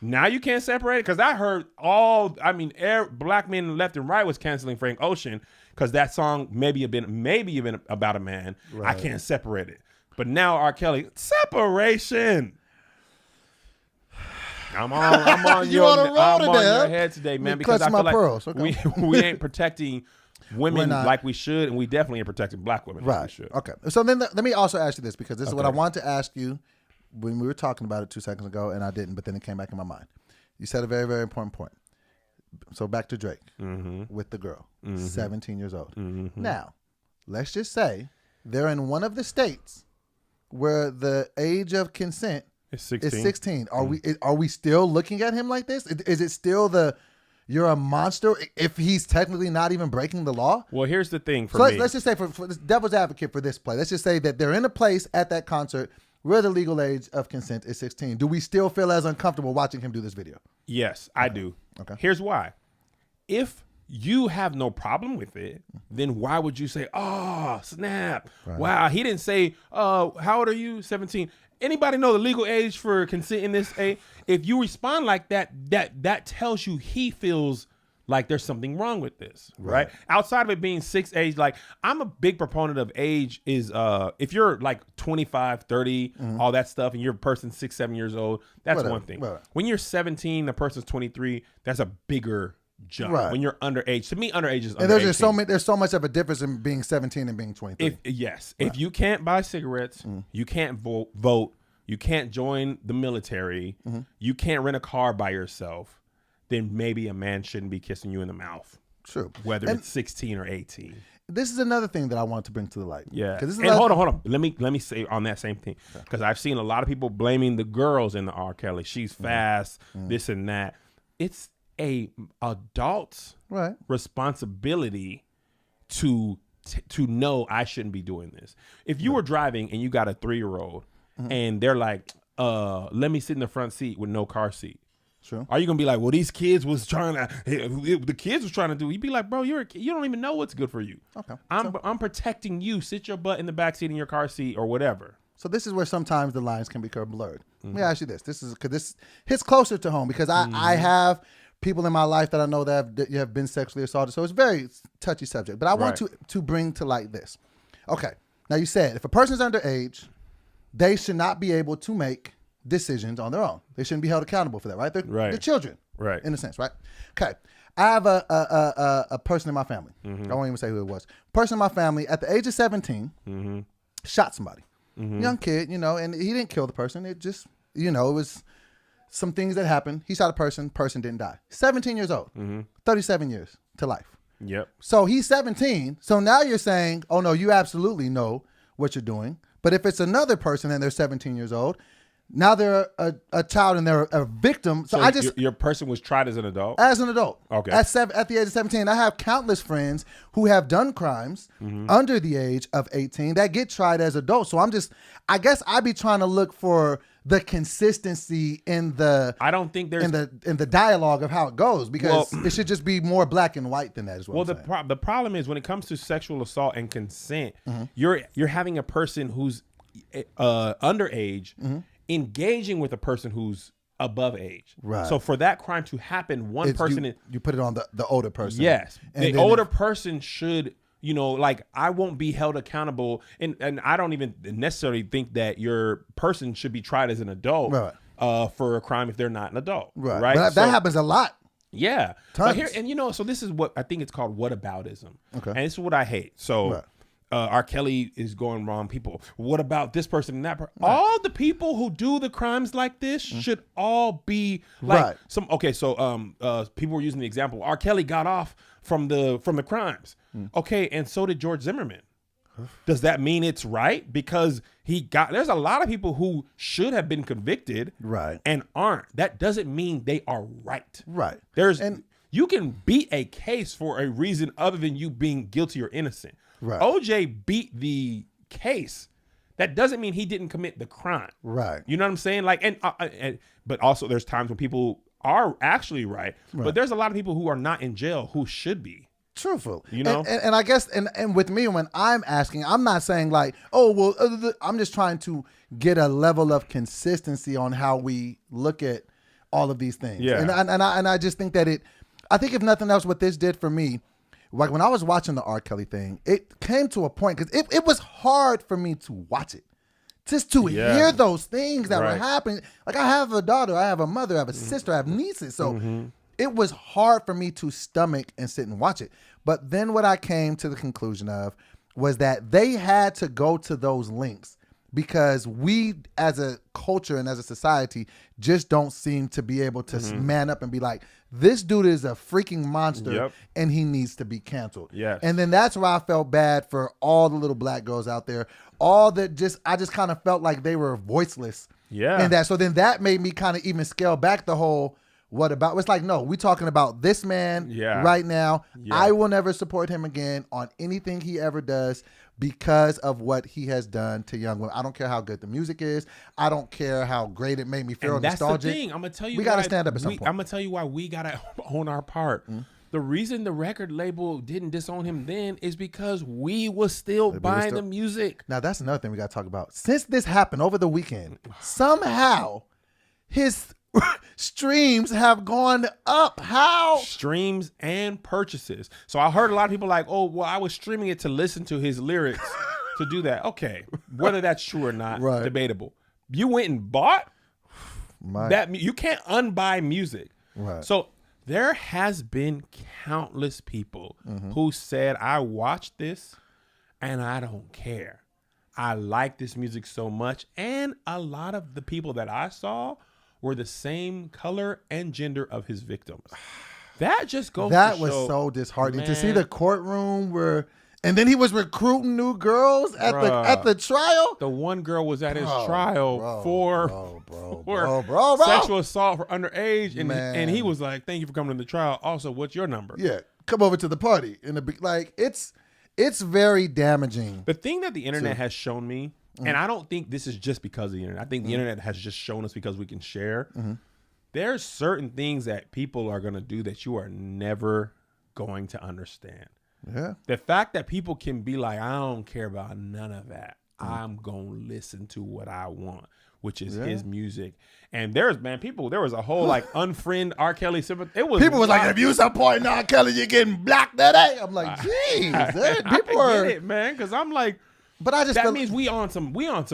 Now you can't separate it because I heard black men left and right was canceling Frank Ocean because that song maybe have been about a man. I can't separate it. But now R. Kelly, separation. I'm on You your on a roll I'm on today, your huh? head today, man, Me because I clutching feel my like pearls. Okay. we ain't protecting women not. like we should, and we definitely ain't protecting black women like we Right. should. Okay. So then let me also ask you this, because this is what I Okay. wanted to ask you when we were talking about it 2 seconds ago, and I didn't, but then it came back in my mind. You said a very, very important point. So back to Drake with the girl, 17 years old. Now, let's just say they're in one of the states where the age of consent It's 16. is 16. Are we still looking at him like this? Is it still you're a monster if he's technically not even breaking the law? Well, here's the thing for So me. let's just say for this devil's advocate for this play, let's just say that they're in a place at that concert where the legal age of consent is 16. Do we still feel as uncomfortable watching him do this video? Yes, I do. Okay. Here's why. If you have no problem with it, then why would you say, oh, snap. Right. Wow. He didn't say, how old are you? 17. Anybody know the legal age for consent in this age? If you respond like that, that tells you he feels like there's something wrong with this, right? Outside of it being 6 age, like I'm a big proponent of age is if you're like 25, 30, all that stuff, and you're a person 6, 7 years old, that's Whatever, one thing. whatever. When you're 17, the person's 23, that's a bigger jump. Right. When you're underage, to me, underage is And under 18. there's so much of a difference in being 17 and being 23. If you can't buy cigarettes, you can't vote, you can't join the military, you can't rent a car by yourself, then maybe a man shouldn't be kissing you in the mouth. True. Whether And it's 16 or 18. this is another thing that I want to bring to the light. Yeah. 'Cause this is And hold on. Let me say on that same thing, because I've seen a lot of people blaming the girls in the R. Kelly. She's fast, this and that. It's a adult's Right. responsibility to know I shouldn't be doing this. If you were driving and you got a 3-year-old and they're like, let me sit in the front seat with no car seat. True. Are you gonna be like, well, these kids was trying to, the kids was trying to do? You'd be like, bro, you don't even know what's good for you. Okay. I'm protecting you. Sit your butt in the back seat in your car seat or whatever. So this is where sometimes the lines can become blurred. Let me ask you this. This is because this hits closer to home because I have people in my life that I know that have been sexually assaulted. So it's a very touchy subject. But I want to bring to light this. Okay. Now you said if a person's underage, they should not be able to make decisions on their own. They shouldn't be held accountable for that, right? They're children, Right. in a sense, right? Okay. I have a person in my family. I won't even say who it was. Person in my family at the age of 17 shot somebody. Young kid, and he didn't kill the person. It just, it was some things that happened. He shot a person didn't die. 17 years old, 37 years to life. Yep. So he's 17. So now you're saying, oh no, you absolutely know what you're doing. But if it's another person and they're 17 years old, now they're a child and they're a victim. So I just your person was tried as an adult. as an adult. Okay. At the age of 17, I have countless friends who have done crimes under the age of 18 that get tried as adults. So I guess I be trying to look for the consistency in the I don't think there's in the dialogue of how it goes because it should just be more black and white than that. Is what I'm saying. the problem is when it comes to sexual assault and consent, you're having a person who's underage engaging with a person who's above age. Right. So for that crime to happen, you put it on the older person. Yes. And the then older person should, I won't be held accountable. And I don't even necessarily think that your person should be tried as an adult for a crime if they're not an adult. Right. But that happens a lot. Yeah. Tons. But here, so this is what I think it's called whataboutism. Okay. And this is what I hate. So R. Kelly is going wrong. People, what about this person and that person? All the people who do the crimes like this should all be like people were using the example. R. Kelly got off from the crimes. Okay, and so did George Zimmerman. Does that mean it's right? Because there's a lot of people who should have been convicted and aren't. That doesn't mean they are right. Right. You can beat a case for a reason other than you being guilty or innocent. Right. OJ beat the case. That doesn't mean he didn't commit the crime. Right. You know what I'm saying? Like, but also there's times when people are actually right. But there's a lot of people who are not in jail who should be. Truthful. And I guess, and with me, when I'm asking, I'm not saying like, oh, well, I'm just trying to get a level of consistency on how we look at all of these things. Yeah. And I just think that I think if nothing else, what this did for me, like when I was watching the R. Kelly thing, it came to a point because it was hard for me to watch it. just to Yeah. hear those things that were Right. happening. Like, I have a daughter, I have a mother, I have a sister, I have nieces. So it was hard for me to stomach and sit and watch it. But then what I came to the conclusion of was that they had to go to those links because we as a culture and as a society just don't seem to be able to man up and be like, this dude is a freaking monster Yep. and he needs to be canceled. Yes. And then that's why I felt bad for all the little black girls out there. All that I just kind of felt like they were voiceless. Yeah. And so then that made me kind of even scale back the whole what about. It's like, no, we're talking about this man right now. Yeah. I will never support him again on anything he ever does because of what he has done to young women. I don't care how good the music is. I don't care how great it made me feel And that's nostalgic. the thing. I'm gonna tell you. We got to why stand up at some point. I'm gonna tell you why we gotta own our part. The reason the record label didn't disown him then is because we was still buying the music. Now, that's another thing we got to talk about. Since this happened over the weekend, somehow his streams have gone up. How? Streams and purchases. So I heard a lot of people like, oh, well, I was streaming it to listen to his lyrics to do that. Okay, whether that's true or not, Right. debatable. You went and bought My, that. You can't unbuy music. Right. So there has been countless people who said, I watched this and I don't care. I like this music so much. And a lot of the people that I saw were the same color and gender of his victims. That just goes that to was show, so disheartening to see man. the courtroom where, and then he was recruiting new girls at the trial. The one girl was at his Bro, trial bro, for bro. sexual assault for underage. And he Man. was like, thank you for coming to the trial. Also, what's your number? Yeah, come over to the party in the like. It's very damaging. The thing that the internet has shown me, and I don't think this is just because of the internet. I think the internet has just shown us because we can share. There's certain things that people are going to do that you are never going to understand. Yeah. The fact that people can be like, I don't care about none of that. I'm going to listen to what I want, which is his music. And there was a whole like unfriend R. Kelly sympathy. People was like, if you supporting R. Kelly, you're getting blocked today. I'm like, jeez, people I are. get it, man, because I'm like, But I just that feel, means we on some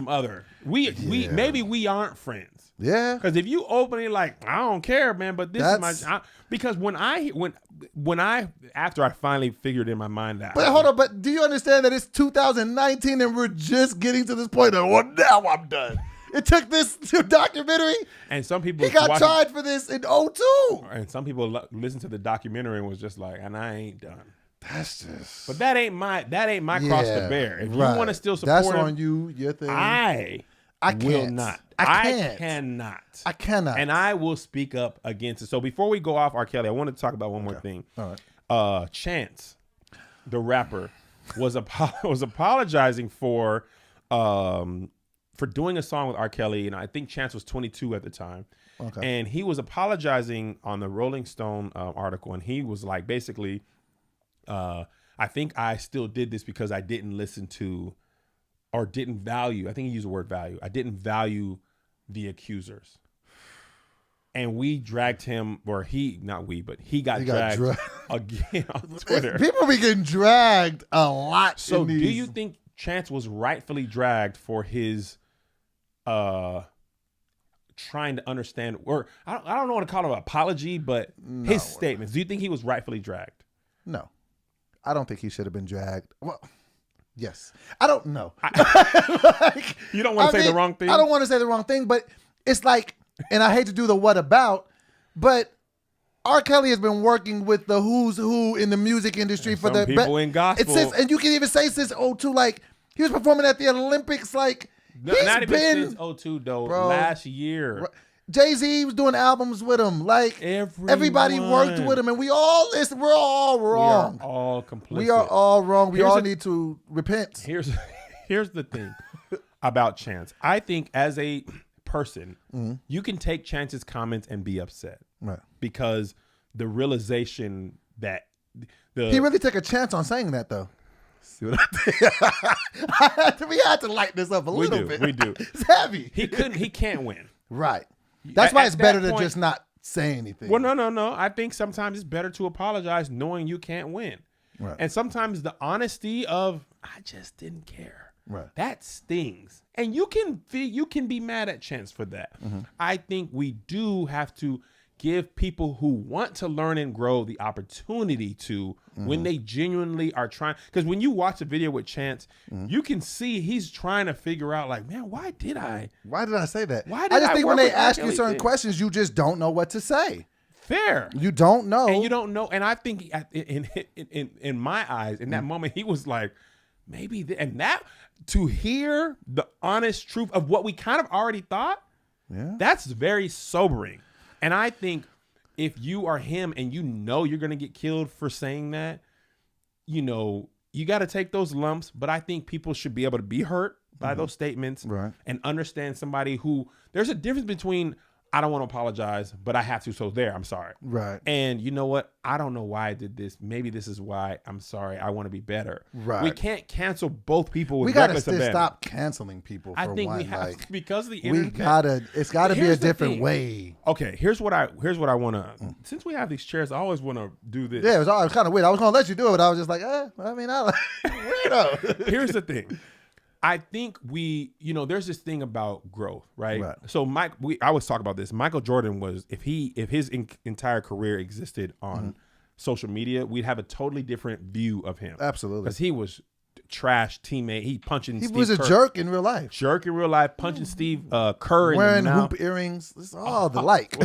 other. Maybe we aren't friends. yeah. Because if you openly like, I don't care, man, but this is my because when I after I finally figured in my mind that. But hold on, but do you understand that it's 2019 and we're just getting to this point of, well, now I'm done. It took this documentary. And some people He got watching- tried for this in 2002. And some people listened to the documentary and was just like, and I ain't done. That's just. But that ain't my cross to bear. If you want to still support that's him, on you, your thing. I can't. will not. I can't. cannot. I cannot. And I will speak up against it. So before we go off R. Kelly, I want to talk about one more thing. All right. Chance, the rapper, was apologizing for doing a song with R. Kelly, and I think Chance was 22 at the time. Okay. And he was apologizing on the Rolling Stone article, and he was like, basically, I think I still did this because I didn't listen to or didn't value. I think he used the word value. I didn't value the accusers. And we dragged him, or he got dragged again on Twitter. People be getting dragged a lot. So in do these. you think Chance was rightfully dragged for his trying to understand, or I don't know what to call it, an apology, but his statements? Do you think he was rightfully dragged? No. I don't think he should have been dragged. Well, yes. I don't know. Like, You don't want to say the wrong thing? I don't want to say the wrong thing, but it's like, and I hate to do the what about, but R. Kelly has been working with the who's who in the music industry for some the people in gospel. and you can even say since 2002, like he was performing at the Olympics, like he's Not even been since 2002 though. Bro. Last year. Jay-Z was doing albums with him. Like everybody worked with him, and we all listen. We're all wrong. We are all complicit. We are all wrong. We Here's all a- need to repent. Here's the thing about Chance. I think as a person, you can take Chance's comments and be upset Right. because the realization that He really took a chance on saying that, though. See what I did? We had to lighten this up a little bit. We do. It's heavy. he can't win. Right. That's why At it's better that to point- just not say anything. Well, no. I think sometimes it's better to apologize knowing you can't win. Right. And sometimes the honesty of, I just didn't care. Right. That stings. And you can be mad at Chance for that. I think we do have to give people who want to learn and grow the opportunity to when they genuinely are trying. Because when you watch a video with Chance, you can see he's trying to figure out, like, man, why did I say that? I just think when they ask you certain questions, you just don't know what to say. Fair. You don't know. And you don't know. And I think in my eyes, in that moment, he was like, maybe. And that, to hear the honest truth of what we kind of already thought, that's very sobering. And I think if you are him and you know you're going to get killed for saying that, you know, you got to take those lumps. But I think people should be able to be hurt by those statements and understand somebody who, there's a difference between, I don't want to apologize, but I have to. So there, I'm sorry. Right. And you know what? I don't know why I did this. Maybe this is why I'm sorry. I want to be better. Right. We can't cancel both people with reckless abandon. We got to stop canceling people. I think we have to, because the internet. It's got to be a different way. Okay. Here's what I want to. Since we have these chairs, I always want to do this. Yeah, it was kind of weird. I was going to let you do it, but I was just like, weirdo. Here's the thing. I think there's this thing about growth, right? So I always talk about this. Michael Jordan was, if his entire career existed on social media, we'd have a totally different view of him. Absolutely. Because he was trash teammate. He was a jerk in real life. Punching Steve Kerr wearing in the mouth. Hoop earrings. It's all the like.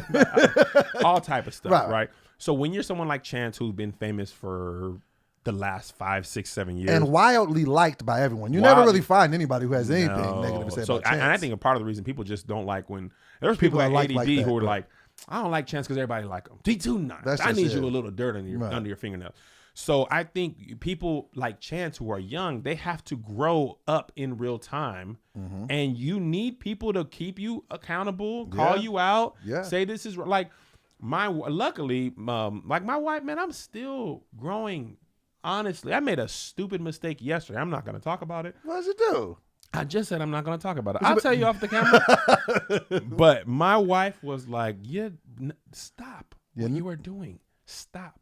all type of stuff, right? So when you're someone like Chance, who's been famous for the last 5, 6, 7 years. And wildly liked by everyone. You never really find anybody who has anything negative to say about Chance. And I think a part of the reason people just don't like when there's people at ADD who are like, I don't like Chance because everybody like him. D2 not. I need you a little dirt under your fingernails. So I think people like Chance who are young, they have to grow up in real time. And you need people to keep you accountable, call you out, say this is like luckily, like my wife, man, I'm still growing. Honestly, I made a stupid mistake yesterday. I'm not going to talk about it. What did you do? I just said I'm not going to talk about it. I'll tell you off the camera. But my wife was like, stop what you are doing. Stop.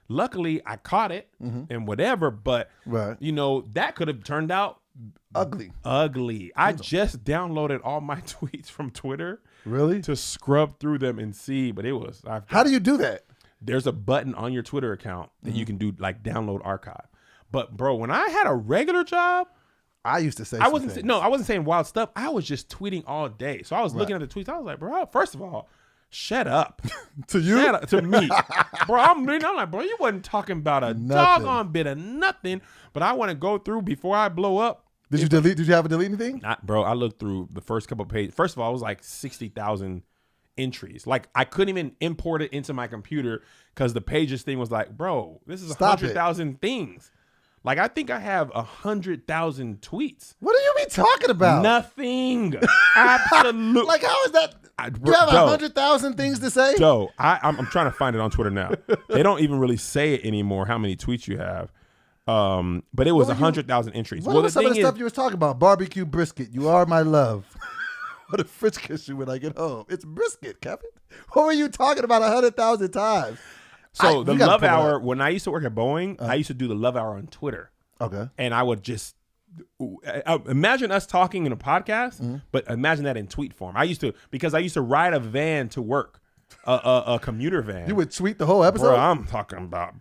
Luckily, I caught it and whatever, but, that could have turned out ugly. I just downloaded all my tweets from Twitter. Really? To scrub through them and see, but it was. How do you do that? There's a button on your Twitter account that you can do like download archive. But bro, when I had a regular job, I used to say I wasn't saying wild stuff. I was just tweeting all day. So I was looking at the tweets. I was like, bro, first of all, shut up. To you? Shut up, to me. Bro, I'm like, bro, you wasn't talking about a doggone bit of nothing. But I want to go through before I blow up. Did you have to delete anything? Bro, I looked through the first couple of pages. First of all, it was like 60,000 entries. Like I couldn't even import it into my computer because the pages thing was like, bro, this is 100,000 things. Like I think I have 100,000 tweets. What do you be talking about? Nothing. Absolutely. Like how is that? You have 100,000 things to say? I'm trying to find it on Twitter now. They don't even really say it anymore how many tweets you have. But it was 100,000 entries. What was some of the stuff you was talking about? Barbecue brisket. You are my love. What a French kiss you when I get home. It's brisket, Kevin. What were you talking about 100,000 times? So the Love Hour, when I used to work at Boeing, I used to do the Love Hour on Twitter. Okay. And I would just imagine us talking in a podcast, but imagine that in tweet form. Because I used to ride a van to work. A commuter van. You would tweet the whole episode? Bro, I'm talking about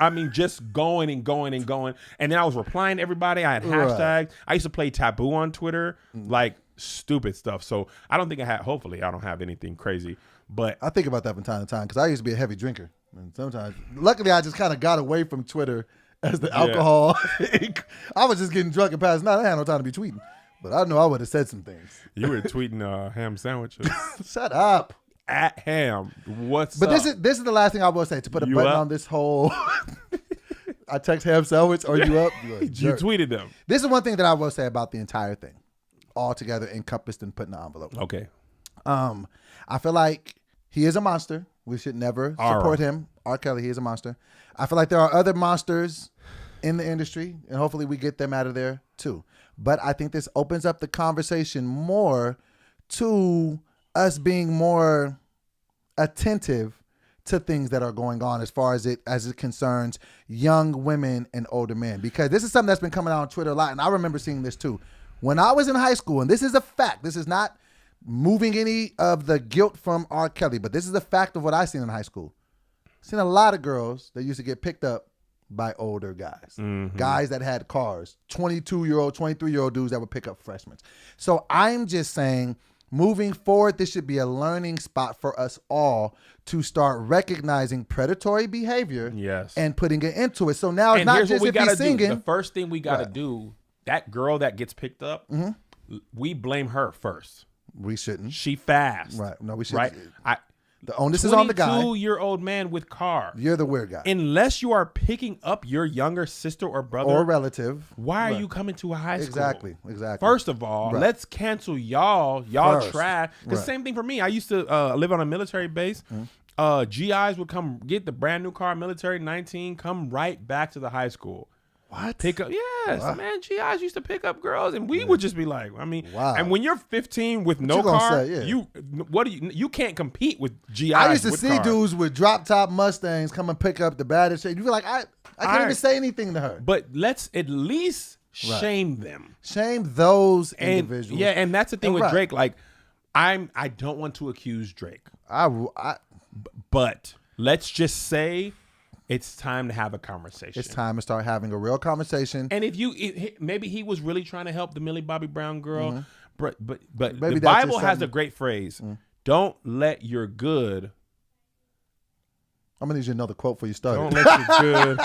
I mean, just going and going and going. And then I was replying to everybody. I had hashtags. Right. I used to play Taboo on Twitter, like stupid stuff. So I don't think hopefully I don't have anything crazy. But I think about that from time to time because I used to be a heavy drinker. And sometimes, luckily, I just kind of got away from Twitter as the alcohol. I was just getting drunk and passing out. I had no time to be tweeting. But I know I would have said some things. You were tweeting ham sandwiches. Shut up. At ham. What's up? But this is the last thing I will say. To put a button on this whole I text ham sandwich, are you up? You tweeted them. This is one thing that I will say about the entire thing. All together encompassed and put in the envelope. Okay. I feel like he is a monster. We should never support him. R. Kelly, he is a monster. I feel like there are other monsters in the industry, and hopefully we get them out of there too. But I think this opens up the conversation more to us being more attentive to things that are going on as far as it concerns young women and older men, because this is something that's been coming out on Twitter a lot, and I remember seeing this too. When I was in high school, and this is a fact, this is not moving any of the guilt from R. Kelly, but this is a fact of what I seen in high school. Seen a lot of girls that used to get picked up by older guys, guys that had cars, 22-year-old, 23-year-old dudes that would pick up freshmen. So I'm just saying, moving forward, this should be a learning spot for us all to start recognizing predatory behavior, and putting it into it. So now it's not just if he's singing. The first thing we got to do, that girl that gets picked up, we blame her first. We shouldn't. She fast. Right. No, we shouldn't. Right. The onus is on the guy. 22-year-old man with car. You're the weird guy. Unless you are picking up your younger sister or brother or relative, why are you coming to a high school? Exactly. First of all, let's cancel y'all First. trash. Because same thing for me. I used to live on a military base. GIs would come get the brand new car, military 19, come right back to the high school. What? Pick up, man. GIs used to pick up girls, and we would just be like, I mean, and when you're 15 with no car, you can't compete with GIs. I used to see dudes with drop top Mustangs come and pick up the baddest shit. You feel like I can't even say anything to her. But let's at least shame them, shame those individuals. Yeah, and that's the thing with Drake. Like, I don't want to accuse Drake, but let's just say, it's time to have a conversation. It's time to start having a real conversation. And maybe he was really trying to help the Millie Bobby Brown girl, but the Bible has a great phrase: "Don't let your good." I'm gonna need you another quote for you start. Don't let your good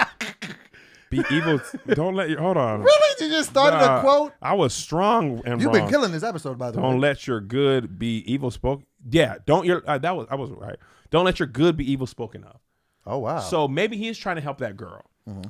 be evil. Don't let your hold on. Really, you just started a quote? I was strong and You've wrong. been killing this episode, by the way. Don't let your good be evil spoken. Yeah, I was right. Don't let your good be evil spoken of. Oh, wow. So maybe he is trying to help that girl.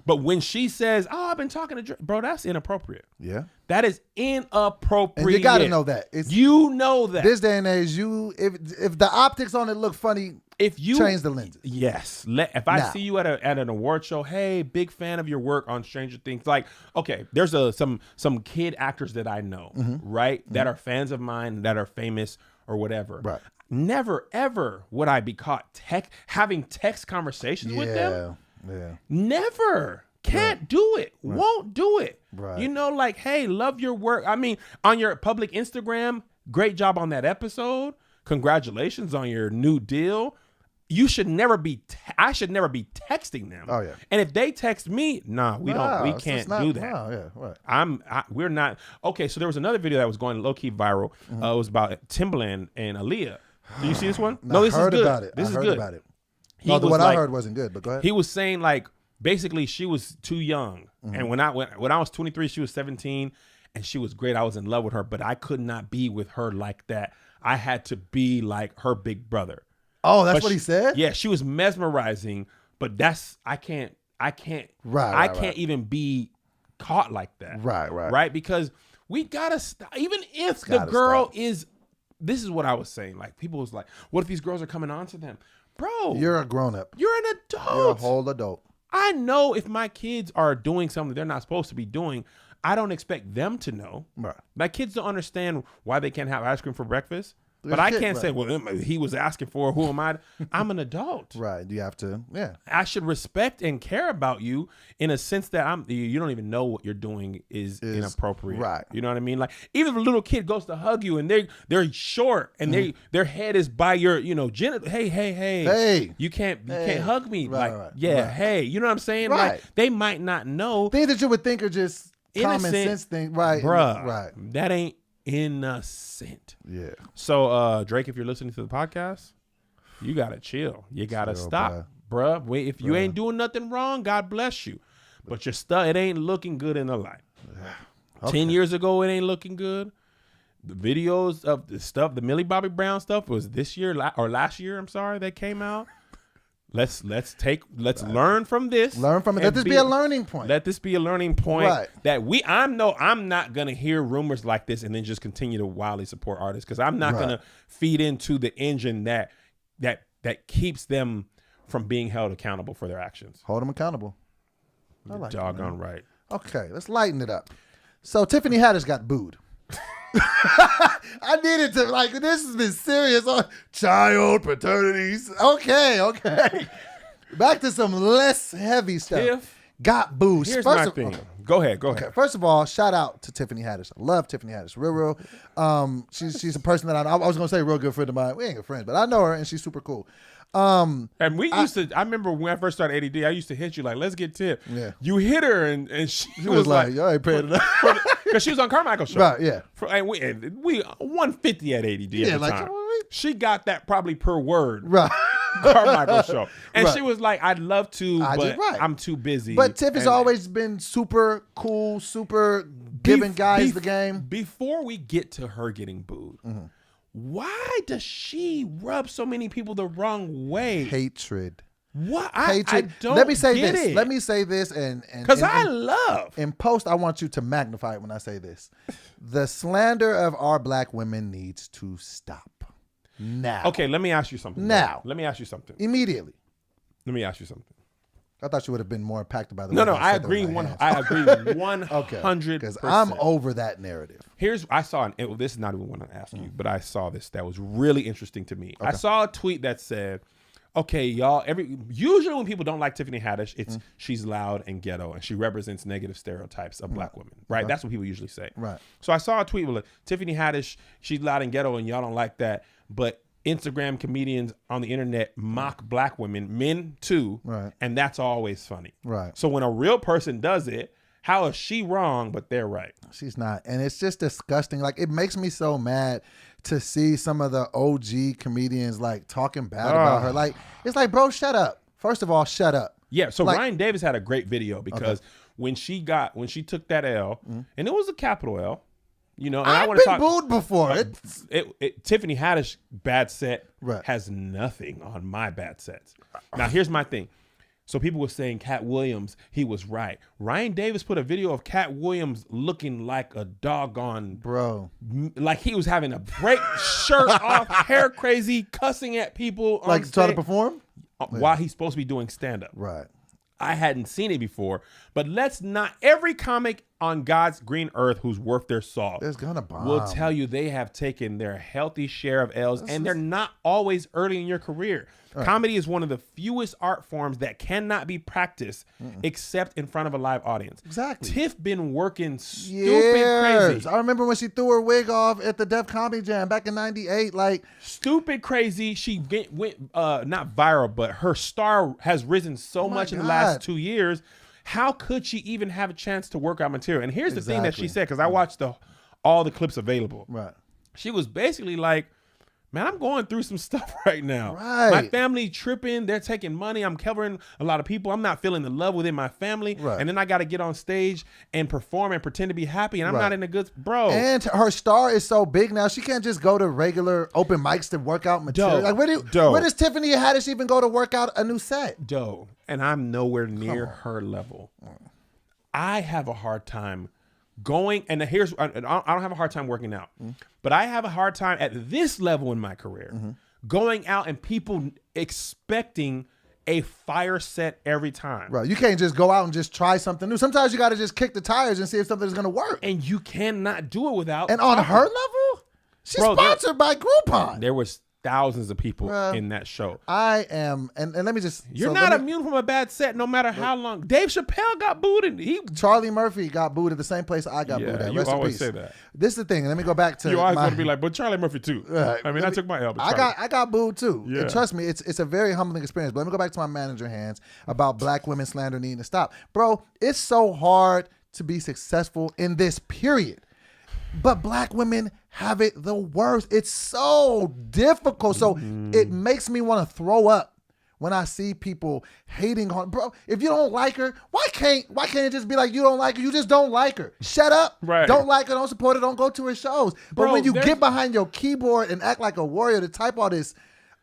But when she says, I've been talking to Drake, bro, that's inappropriate. Yeah. That is inappropriate. And you got to know that. You know that. This day and age, if the optics on it look funny, change the lenses. Yes. If I see you at an award show, hey, big fan of your work on Stranger Things. Like, okay, there's some kid actors that I know, right, that are fans of mine, that are famous or whatever. Right. Never, ever would I be caught having text conversations with them. Yeah. Never. Can't do it. Won't do it. Right. You know, like, hey, love your work. I mean, on your public Instagram, great job on that episode. Congratulations on your new deal. You should never be. I should never be texting them. Oh yeah. And if they text me, we can't do that. Wow, yeah, right. We're not. Okay, so there was another video that was going low key viral. It was about Timbaland and Aaliyah. Do you see this one? No, this is good. About it. This is good. About it. What I heard wasn't good, but go ahead. He was saying, like, basically she was too young. And when I was 23, she was 17, and she was great. I was in love with her, but I could not be with her like that. I had to be like her big brother. Oh, that's what he said? Yeah, she was mesmerizing, but I can't even be caught like that. Right? Because we gotta stop. Even if the girl is, this is what I was saying. Like, people was like, what if these girls are coming on to them? Bro, you're a grown-up. You're an adult. You're a whole adult. I know if my kids are doing something they're not supposed to be doing, I don't expect them to know. Right. My kids don't understand why they can't have ice cream for breakfast. But I can't say, well, he was asking for, who am I? I'm an adult. Right. You have to, I should respect and care about you in a sense that you don't even know what you're doing is inappropriate. Right. You know what I mean? Like, even if a little kid goes to hug you and they're short and their head is by your, genital. Hey. You can't hug me. Hey. You know what I'm saying? Right. Like, they might not know. Things that you would think are just common sense things. Right. Bruh. Right. That ain't innocent. Yeah. So Drake, if you're listening to the podcast, you gotta chill. You gotta stop, bruh. Wait, if you ain't doing nothing wrong, God bless you. But your stuff, it ain't looking good in the light. 10 years ago, it ain't looking good. The videos of the stuff, the Millie Bobby Brown stuff, was this year or last year. I'm sorry, that came out. Let's learn from this. Learn from it. Let this be a learning point. Let this be a learning point. Right. That I'm not gonna hear rumors like this and then just continue to wildly support artists, because I'm not gonna feed into the engine that keeps them from being held accountable for their actions. Hold them accountable. Doggone right. Okay, let's lighten it up. So Tiffany Haddish got booed. I needed to, like, this has been serious on child paternities. Okay. Back to some less heavy stuff. Tiff, Got booed. here's my thing. Go ahead. Okay, first of all, shout out to Tiffany Haddish. I love Tiffany Haddish. Real. She's a person that I was going to say real good friend of mine. We ain't good friends, but I know her and she's super cool. And we used to, I remember when I first started ADD, I used to hit you like, let's get Tiff. Yeah. You hit her and she was like, y'all ain't paying enough. Because she was on Carmichael's show. Right, yeah. And we 150 at ADD at the like, time. She got that probably per word. Right. Carmichael show. And Right. she was like, I'd love to, but I'm too busy. But Tiff has And always been super cool, super giving guys the game. Before we get to her getting booed, why does she rub so many people the wrong way? Hatred. What? Hatred. I don't Let me say get this. it. Let me say this, and Because I love. in post, I want you to magnify it when I say this. The slander of our black women needs to stop now. Okay, let me ask you something. Now. Let me ask you something. Immediately. Let me ask you something. I thought you would have been more impacted by the No, way no, I I said that with agree. my hands. I agree 100%. Because I'm over that narrative. I saw this is not even what I'm asking you, but I saw this that was really interesting to me. I saw a tweet that said, okay, y'all, usually when people don't like Tiffany Haddish, it's she's loud and ghetto and she represents negative stereotypes of black women, right? That's what people usually say. Right. So I saw a tweet with Tiffany Haddish, she's loud and ghetto and y'all don't like that, but Instagram comedians on the internet mock black women, men too, Right. and that's always funny. Right. So when a real person does it, how is she wrong, but they're right? She's not. And it's just disgusting. Like, it makes me so mad to see some of the OG comedians, like, talking bad about her. Like, it's like, bro, shut up. First of all, shut up. Yeah, so Like- Ryan Davis had a great video because when she took that L, and it was a capital L, you know, and I I've want to been talk. booed before. Tiffany Haddish bad set Right. has nothing on my bad sets. Now here's my thing. So people were saying Cat Williams, he was right. Ryan Davis put a video of Cat Williams looking like a doggone, Bro. like he was having a break shirt off, hair crazy, cussing at people, Like, on trying to stage, perform? while he's supposed to be doing stand up. Right. I hadn't seen it before, but let's not. Every comic on God's green earth who's worth their salt There's gonna bomb. will tell you they have taken their healthy share of L's, and they're not always early in your career. Comedy is one of the fewest art forms that cannot be practiced except in front of a live audience. Exactly. Tiff been working stupid Years. crazy. I remember when she threw her wig off at the Def Comedy Jam back in '98. Like, Stupid crazy. She went not viral, but her star has risen so my much in the God. last 2 years. How could she even have a chance to work out material? And here's the thing that she Exactly. said, because I watched all the clips available. right. She was basically like, man, I'm going through some stuff right now. Right. My family tripping. They're taking money. I'm covering a lot of people. I'm not feeling the love within my family. Right. And then I got to get on stage and perform and pretend to be happy. And I'm Right. not in a good, bro. And her star is so big now, she can't just go to regular open mics to work out material. Dope. Like, Dope. where does Tiffany Haddish even go to work out a new set? Doe, and I'm nowhere near her level. I have a hard time going, and here's, I don't have a hard time working out, but I have a hard time at this level in my career going out and people expecting a fire set every time. Right. You can't just go out and just try something new. Sometimes you got to just kick the tires and see if something's going to work. And you cannot do it without. And on talking. her level, she's Bro, sponsored by Groupon. There was thousands of people Bruh. in that show. I am, and let me just. You're so not let me- immune from a bad set, no matter how long. Dave Chappelle got booed, and he. Charlie Murphy got booed at the same place I got Yeah, booed at. you Rest in always peace. say that. This is the thing. Let me go back to. You always my- going to be like, but Charlie Murphy too. Right. I mean, I took my L. But I Charlie. got booed too. Yeah. And trust me, it's a very humbling experience. But let me go back to my manager hands about black women slander needing to stop. Bro, it's so hard to be successful in this period. But black women have it the worst. It's so difficult. So it makes me want to throw up when I see people hating on, bro. If you don't like her, why can't it just be like, you don't like her, you just don't like her? Shut up. Right. Don't like her, don't support her, don't go to her shows. But Bro, when you there's- get behind your keyboard and act like a warrior to type all this,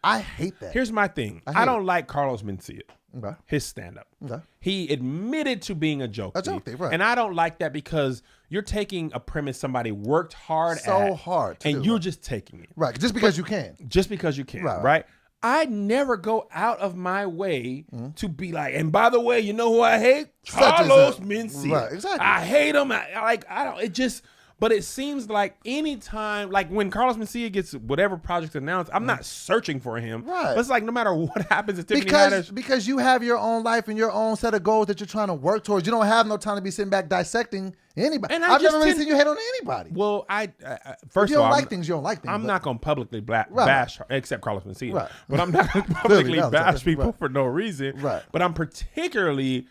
I hate that. Here's my thing. hate I don't like Carlos Mencia. Okay. His stand-up. Okay. He admitted to being a joke A joke thief, right. And I don't like that because you're taking a premise somebody worked hard So at. hard to and do, you're right. just taking it. Right, just because you can. Just because you can, Right, right? right. I never go out of my way to be like, and by the way, you know who I hate? Such as Carlos a- Mencia. Right, exactly. I hate him. I don't, it just, But it seems like anytime, like when Carlos Mencia gets whatever project announced, I'm not searching for him. Right. But it's like no matter what happens to Tiffany Haddish. Because you have your own life and your own set of goals that you're trying to work towards. You don't have no time to be sitting back dissecting anybody. And I've never really seen you hate on anybody. Well, If first you of don't all, like things, you don't like things. I'm but- not going to publicly bash, except Carlos Mencia. Right. But I'm not going to publicly no, bash right. people for no reason. Right. But I'm particularly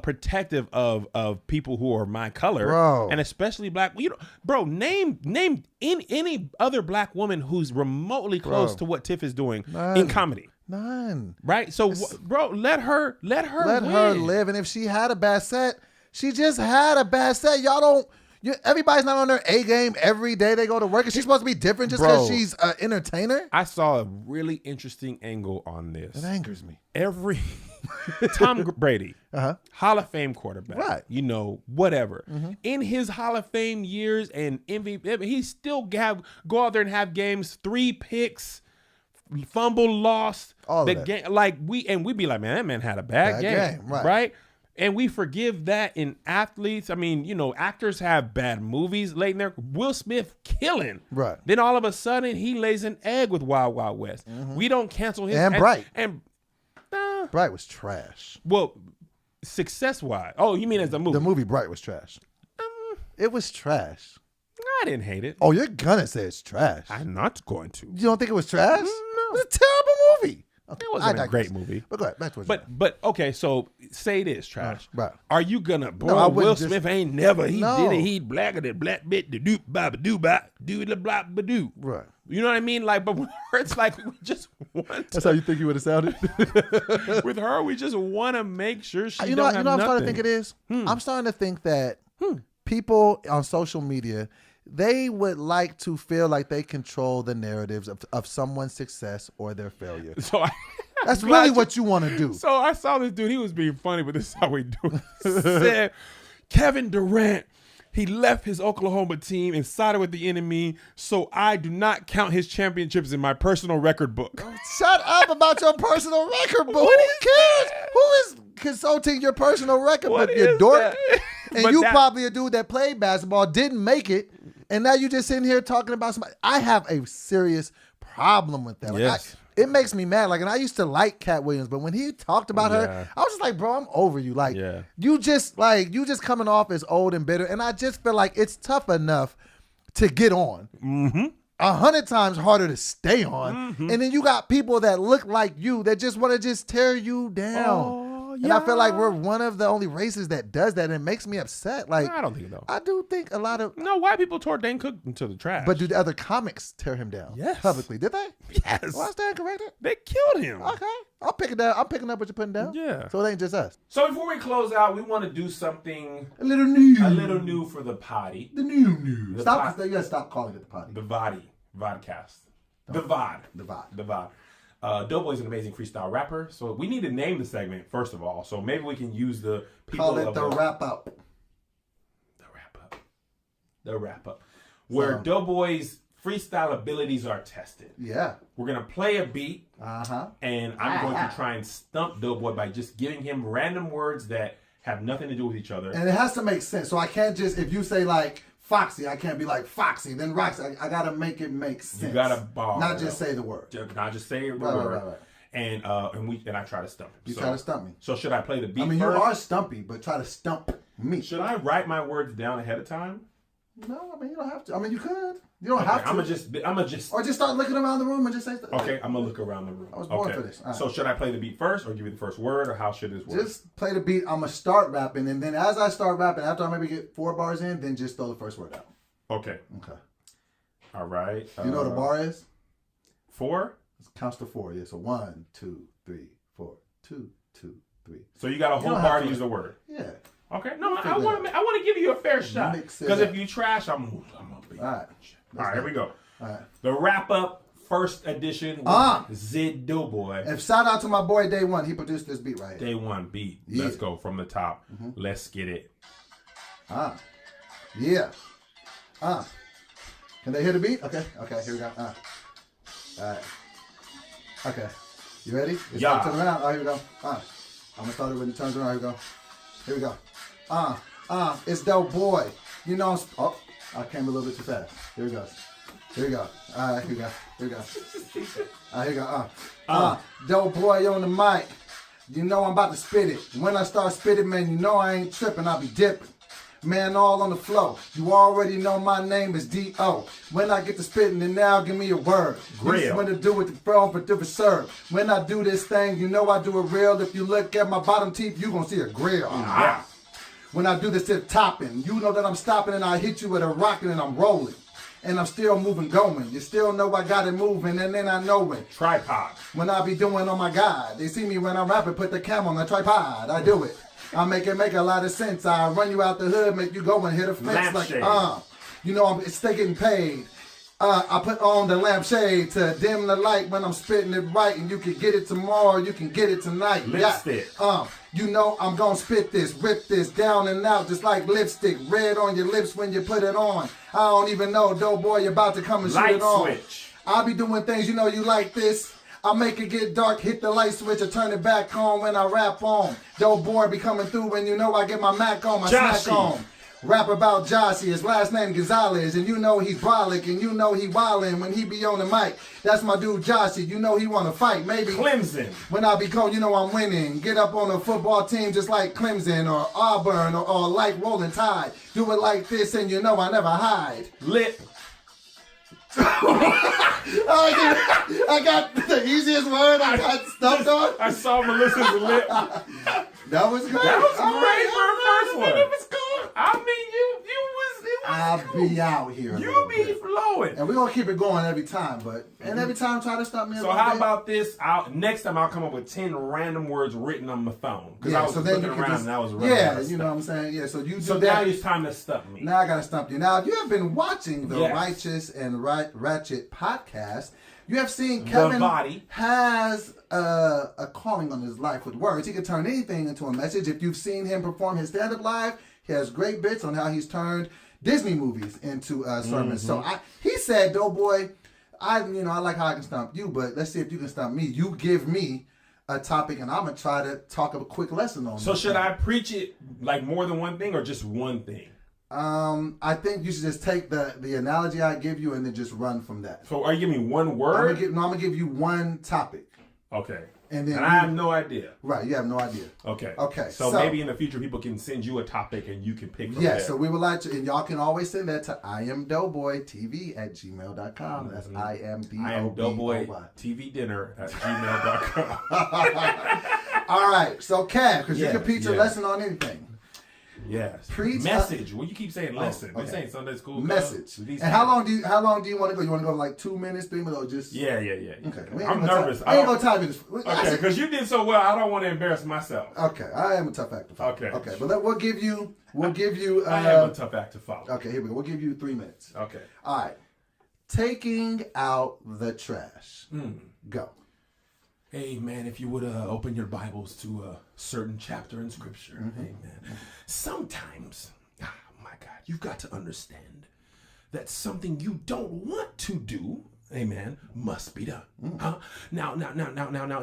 protective of people who are my color, Bro. and especially black. Bro, name any other black woman who's remotely close to what Tiff is doing in comedy. None. Right. So, bro, let her Let win. her live. And if she had a bad set, she just had a bad set. Y'all don't. Everybody's not on their A game every day they go to work. Is she supposed to be different just because she's an entertainer? I saw a really interesting angle on this. It angers me. Every Tom Brady, Hall of Fame quarterback, Right. Whatever. In his Hall of Fame years and MVP, he still go out there and have games, 3 picks, fumble lost, all of that. game. Like we'd be like, man, that man had a bad game, right? And we forgive that in athletes. I mean, actors have bad movies late in there. Will Smith killing. Right. Then all of a sudden, he lays an egg with Wild Wild West. We don't cancel his... And Bright. And Bright was trash. well, success-wise. Oh, you mean as a movie? The movie Bright was trash. It was trash. I didn't hate it. Oh, you're gonna say it's trash. I'm not going to. You don't think it was trash? No. It's a terrible movie. Okay, It wasn't a great movie. But go ahead, back to what you But okay, so say it is trash. Right. Are you gonna? Boy, No, I wouldn't Will just- Smith ain't never. He No. did it. He blacker than black bit. The doop baba doo ba do the blah ba doo. Right. You know what I mean? Like, but with her, it's like we just want to. That's how you think you would have sounded? With her, we just want to make sure she you know, don't you have know what I'm nothing. starting to think it is? I'm starting to think that people on social media, they would like to feel like they control the narratives of someone's success or their failure. So That's glad really you- what you want to do. So I saw this dude. He was being funny, but this is how we do it. Said Kevin Durant, he left his Oklahoma team and sided with the enemy, so I do not count his championships in my personal record book. Shut up about your personal record book. What Who is cares? that? Who is consulting your personal record What book, you is dork? that? And But you that- probably a dude that played basketball, didn't make it, and now you just sitting here talking about somebody. I have a serious problem with that. Like, Yes. it makes me mad. Like, and I used to like Cat Williams, but when he talked about Yeah. her, I was just like, bro, I'm over you. Like, Yeah. you just coming off as old and bitter, and I just feel like it's tough enough to get on. 100 times harder to stay on. And then you got people that look like you that just want to just tear you down. And I feel like we're one of the only races that does that, and it makes me upset. Like, I don't think so. I do think a lot of, No, white people tore Dane Cook into the trash. but do the other comics tear him down? Yes. Publicly, did they? yes, Well, I stand corrected. they killed him. Okay, I'll pick it down. I'm picking up what you're putting down. Yeah. So it ain't just us. So before we close out, we want to do something A little new. new for the potty. The new news. The Stop. pot- You gotta stop calling it the potty. The vodcast. The VOD. The VOD. The VOD. Doughboy's an amazing freestyle rapper, so we need to name the segment first of all. So maybe we can use the people Call it of the wrap up. the wrap up, where Doughboy's freestyle abilities are tested. Yeah. We're gonna play a beat, and I'm going to try and stump Doughboy by just giving him random words that have nothing to do with each other. And it has to make sense. So I can't just, if you say like Foxy, I can't be like Foxy, then Roxy. I gotta make it make sense. You gotta bar, not just say the word. Not just say the Right, word. right. And I try to stump him. You try to stump me. So should I play the beat I mean, first? you are stumpy, but try to stump me. Should I write my words down ahead of time? No, I mean you don't have to. I mean you could. You don't have to. I'm gonna just. Or just start looking around the room and just say stuff. Okay, I'm gonna look around the room. I was born for this. All right. So should I play the beat first, or give you the first word, or how should this work? Just play the beat. I'm gonna start rapping, and then as I start rapping, after I maybe get 4 bars in, then just throw the first word out. Okay. Okay. All right. You know what a bar is? 4. It counts to 4. Yeah. So 1, 2, 3, 4. 2, 2, 3. So you got a whole don't bar have to to- use the word. Yeah. Okay. No, I figure it want to give you a fair shot. Mix it Because up. if you trash, I'm gonna be. All right. All right. Here we go. All right. The wrap up first edition with Ah. Zid Doughboy. And shout out to my boy Day One. He produced this beat right here. Day 1 beat. Yeah. Let's go from the top. Let's get it. Yeah. Can they hear the beat? Okay. Okay. Here we go. All right. Okay. You ready? It's Yeah. Turn around. Here we go. I'm gonna start it when it turns around. Here we go. Here we go. It's Dope Boy. You know. I came a little bit too fast. Here we go. Here we go. All right, here we go. Here we go. Here we go. Dope boy on the mic. You know I'm about to spit it. When I start spitting, man, you know I ain't tripping. I'll be dipping. Man, all on the flow. You already know my name is D.O. When I get to spitting, then now give me a word. Grill. When to do with the throne for different serve. When I do this thing, you know I do it real. If you look at my bottom teeth, you gonna see a grill. Yeah. When I do this tip topping, you know that I'm stopping and I hit you with a rocking and I'm rolling. And I'm still moving, going. You still know I got it moving, and then I know it. Tripod. When I be doing, oh my God, they see me when I'm rapping, put the camera on the tripod. I do it. I make it make a lot of sense. I run you out the hood, make you go and hit a fence Lampshade. you know, I'm still getting paid. I put on the lampshade to dim the light when I'm spitting it right, and you can get it tomorrow, you can get it tonight. Lipstick. Yeah. You know I'm gonna spit this, rip this down and out just like lipstick, red on your lips when you put it on. I don't even know, dope boy, you're about to come and shoot Light it on. switch. I'll be doing things, you know you like this. I make it get dark, hit the light switch, or turn it back on when I rap on. Dope boy be coming through when you know I get my Mac on, my Joshy. snack on. Rap about Joshy, his last name Gonzalez, and you know he's brolic, and you know he wildin' when he be on the mic. That's my dude Joshy, you know he wanna fight, maybe. Clemson. When I be cold, you know I'm winning. Get up on a football team just like Clemson or Auburn or like Rolling Tide. Do it like this and you know I never hide. Lip. I got the easiest word I got stumped on. I saw Melissa's lip. That was great. That was All great for a first one. It was cool. I mean, it was I'll cool. be out here. a You little be bit. flowing. And we're going to keep it going every time, but and every time try to stop me a So little how bit. about this? Next time I'll come up with 10 random words written on my phone. Because I Yeah, was so then looking you can around just, and I was running out yeah, of you know stuff. what I'm saying? Yeah, so you do So that. now it's time to stump me. Now I gotta stump you. Now, if you have been watching the Yes. Righteous and Ratchet podcast, you have seen The Kevin body. has a calling on his life with words. He can turn anything into a message. If you've seen him perform his stand-up live, he has great bits on how he's turned Disney movies into sermons. So he said, "Dope boy, I like how I can stump you, but let's see if you can stump me. You give me a topic, and I'm gonna try to talk a quick lesson on." So this should thing. I preach it like more than one thing or just one thing? I think you should just take the analogy I give you and then just run from that. So are you giving me one I'm word? gonna give you one topic. Okay. And then I have no idea. Right, you have no idea. Okay. Okay, So so- maybe in the future people can send you a topic and you can pick from Yeah, there. so we would like to, and y'all can always send that to iamdoughboytv@gmail.com. That's I am iamdoughboy. Doughboy TV Dinner at gmail.com. All right, so Kev, because you Yeah, can preach a yeah. lesson on anything. Yes. Preach Message. Well, you keep saying lesson. okay. This ain't Sunday school. Message. These And how long do you want to go? You want to go like 2 minutes, 3 minutes, or just? Yeah. Okay. We ain't I'm gonna nervous. I ain't gonna time you this. Okay, because you did so well, I don't want to embarrass myself. Okay, I am a tough act to follow. Okay. But we'll give you. I am a tough act to follow. Okay, here we go. We'll give you 3 minutes. Okay. All right. Taking out the trash. Go. Hey, man, if you would open your Bibles to a certain chapter in Scripture. Amen. Sometimes, my God, you've got to understand that something you don't want to do, amen, must be done. Huh? Now,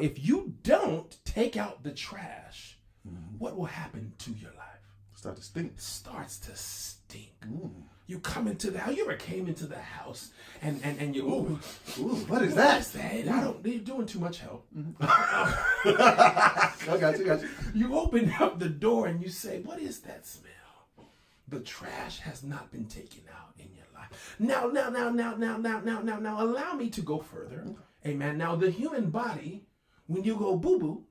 if you don't take out the trash, what will happen to your life? Start to stink. Starts to stink. You come into the house. You ever came into the house and you Ooh, what is that? You're doing too much help. I got you. You open up the door and you say, "What is that smell?" The trash has not been taken out in your life. Now, allow me to go further. Amen. Now, the human body, when you go boo-boo,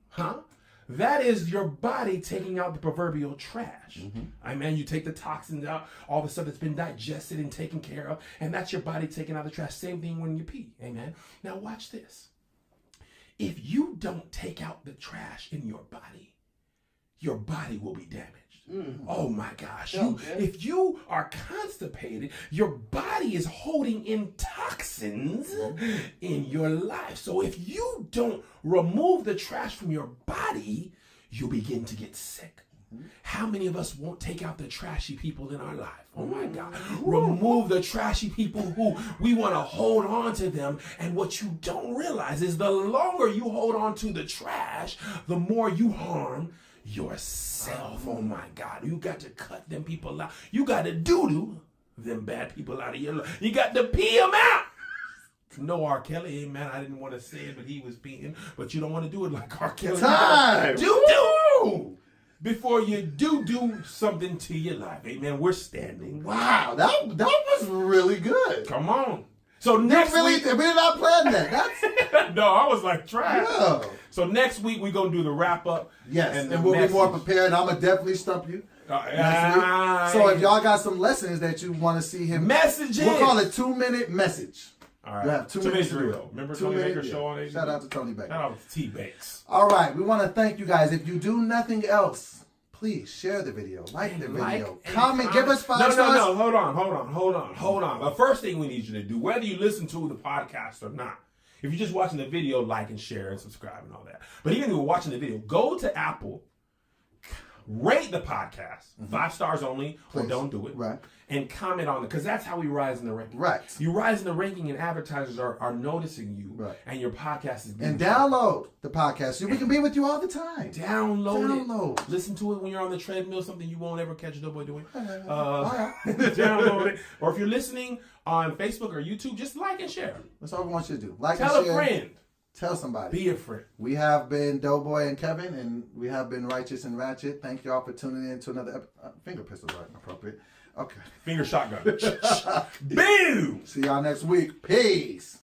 that is your body taking out the proverbial trash. Amen. You take the toxins out, all the stuff that's been digested and taken care of, and that's your body taking out the trash. Same thing when you pee. Amen. Now watch this. If you don't take out the trash in your body will be damaged. Oh my gosh. If you are constipated, your body is holding in toxins in your life. So if you don't remove the trash from your body, you'll begin to get sick. How many of us won't take out the trashy people in our life? Oh my God. Remove the trashy people who we want to hold on to them. And what you don't realize is the longer you hold on to the trash, the more you harm yourself. Oh my God. You got to cut them people out. You got to doo-doo them bad people out of your life. You got to pee them out. No, R. Kelly, hey, man, I didn't want to say it, but he was peeing. But you don't want to do it like R. Kelly. Time. Do. Before you do something to your life. Hey, man, we're standing. Wow, that was really good. Come on. So next week. We did not plan that. That's No, I was like, try. yeah. So next week, we're going to do the wrap up. Yes, and and we'll be more prepared. I'm going to definitely stump you. Next week. So if y'all got some lessons that you want to see him. Messages. We'll call it 2-minute message. All right. You have 2 minutes to do it. Remember 2 Tony minutes, Baker's show on yeah. HBO? Shout out to Tony Baker. Shout out to T-Bakes. All right, we want to thank you guys. If you do nothing else, please share the video, like the video, comment, give us 5 stars. No, hold on. The first thing we need you to do, whether you listen to the podcast or not, if you're just watching the video, like and share and subscribe and all that. But even if you're watching the video, go to Apple, rate the podcast, 5 stars only, Please. or don't do it. Right. And comment on it, because that's how we rise in the ranking. Right. You rise in the ranking, and advertisers are noticing you, Right. and your podcast is being And download the podcast so we can be with you all the time. Download it. Listen to it when you're on the treadmill, something you won't ever catch a doughboy doing. Alright. Download it. Or if you're listening on Facebook or YouTube, just like and share. That's all we want you to do. Like Tell and a share. friend. Tell somebody. Be a friend. We have been Doughboy and Kevin, and we have been Righteous and Ratchet. Thank y'all for tuning in to another finger pistols are appropriate. Okay. Finger shotgun. Boom! See y'all next week. Peace.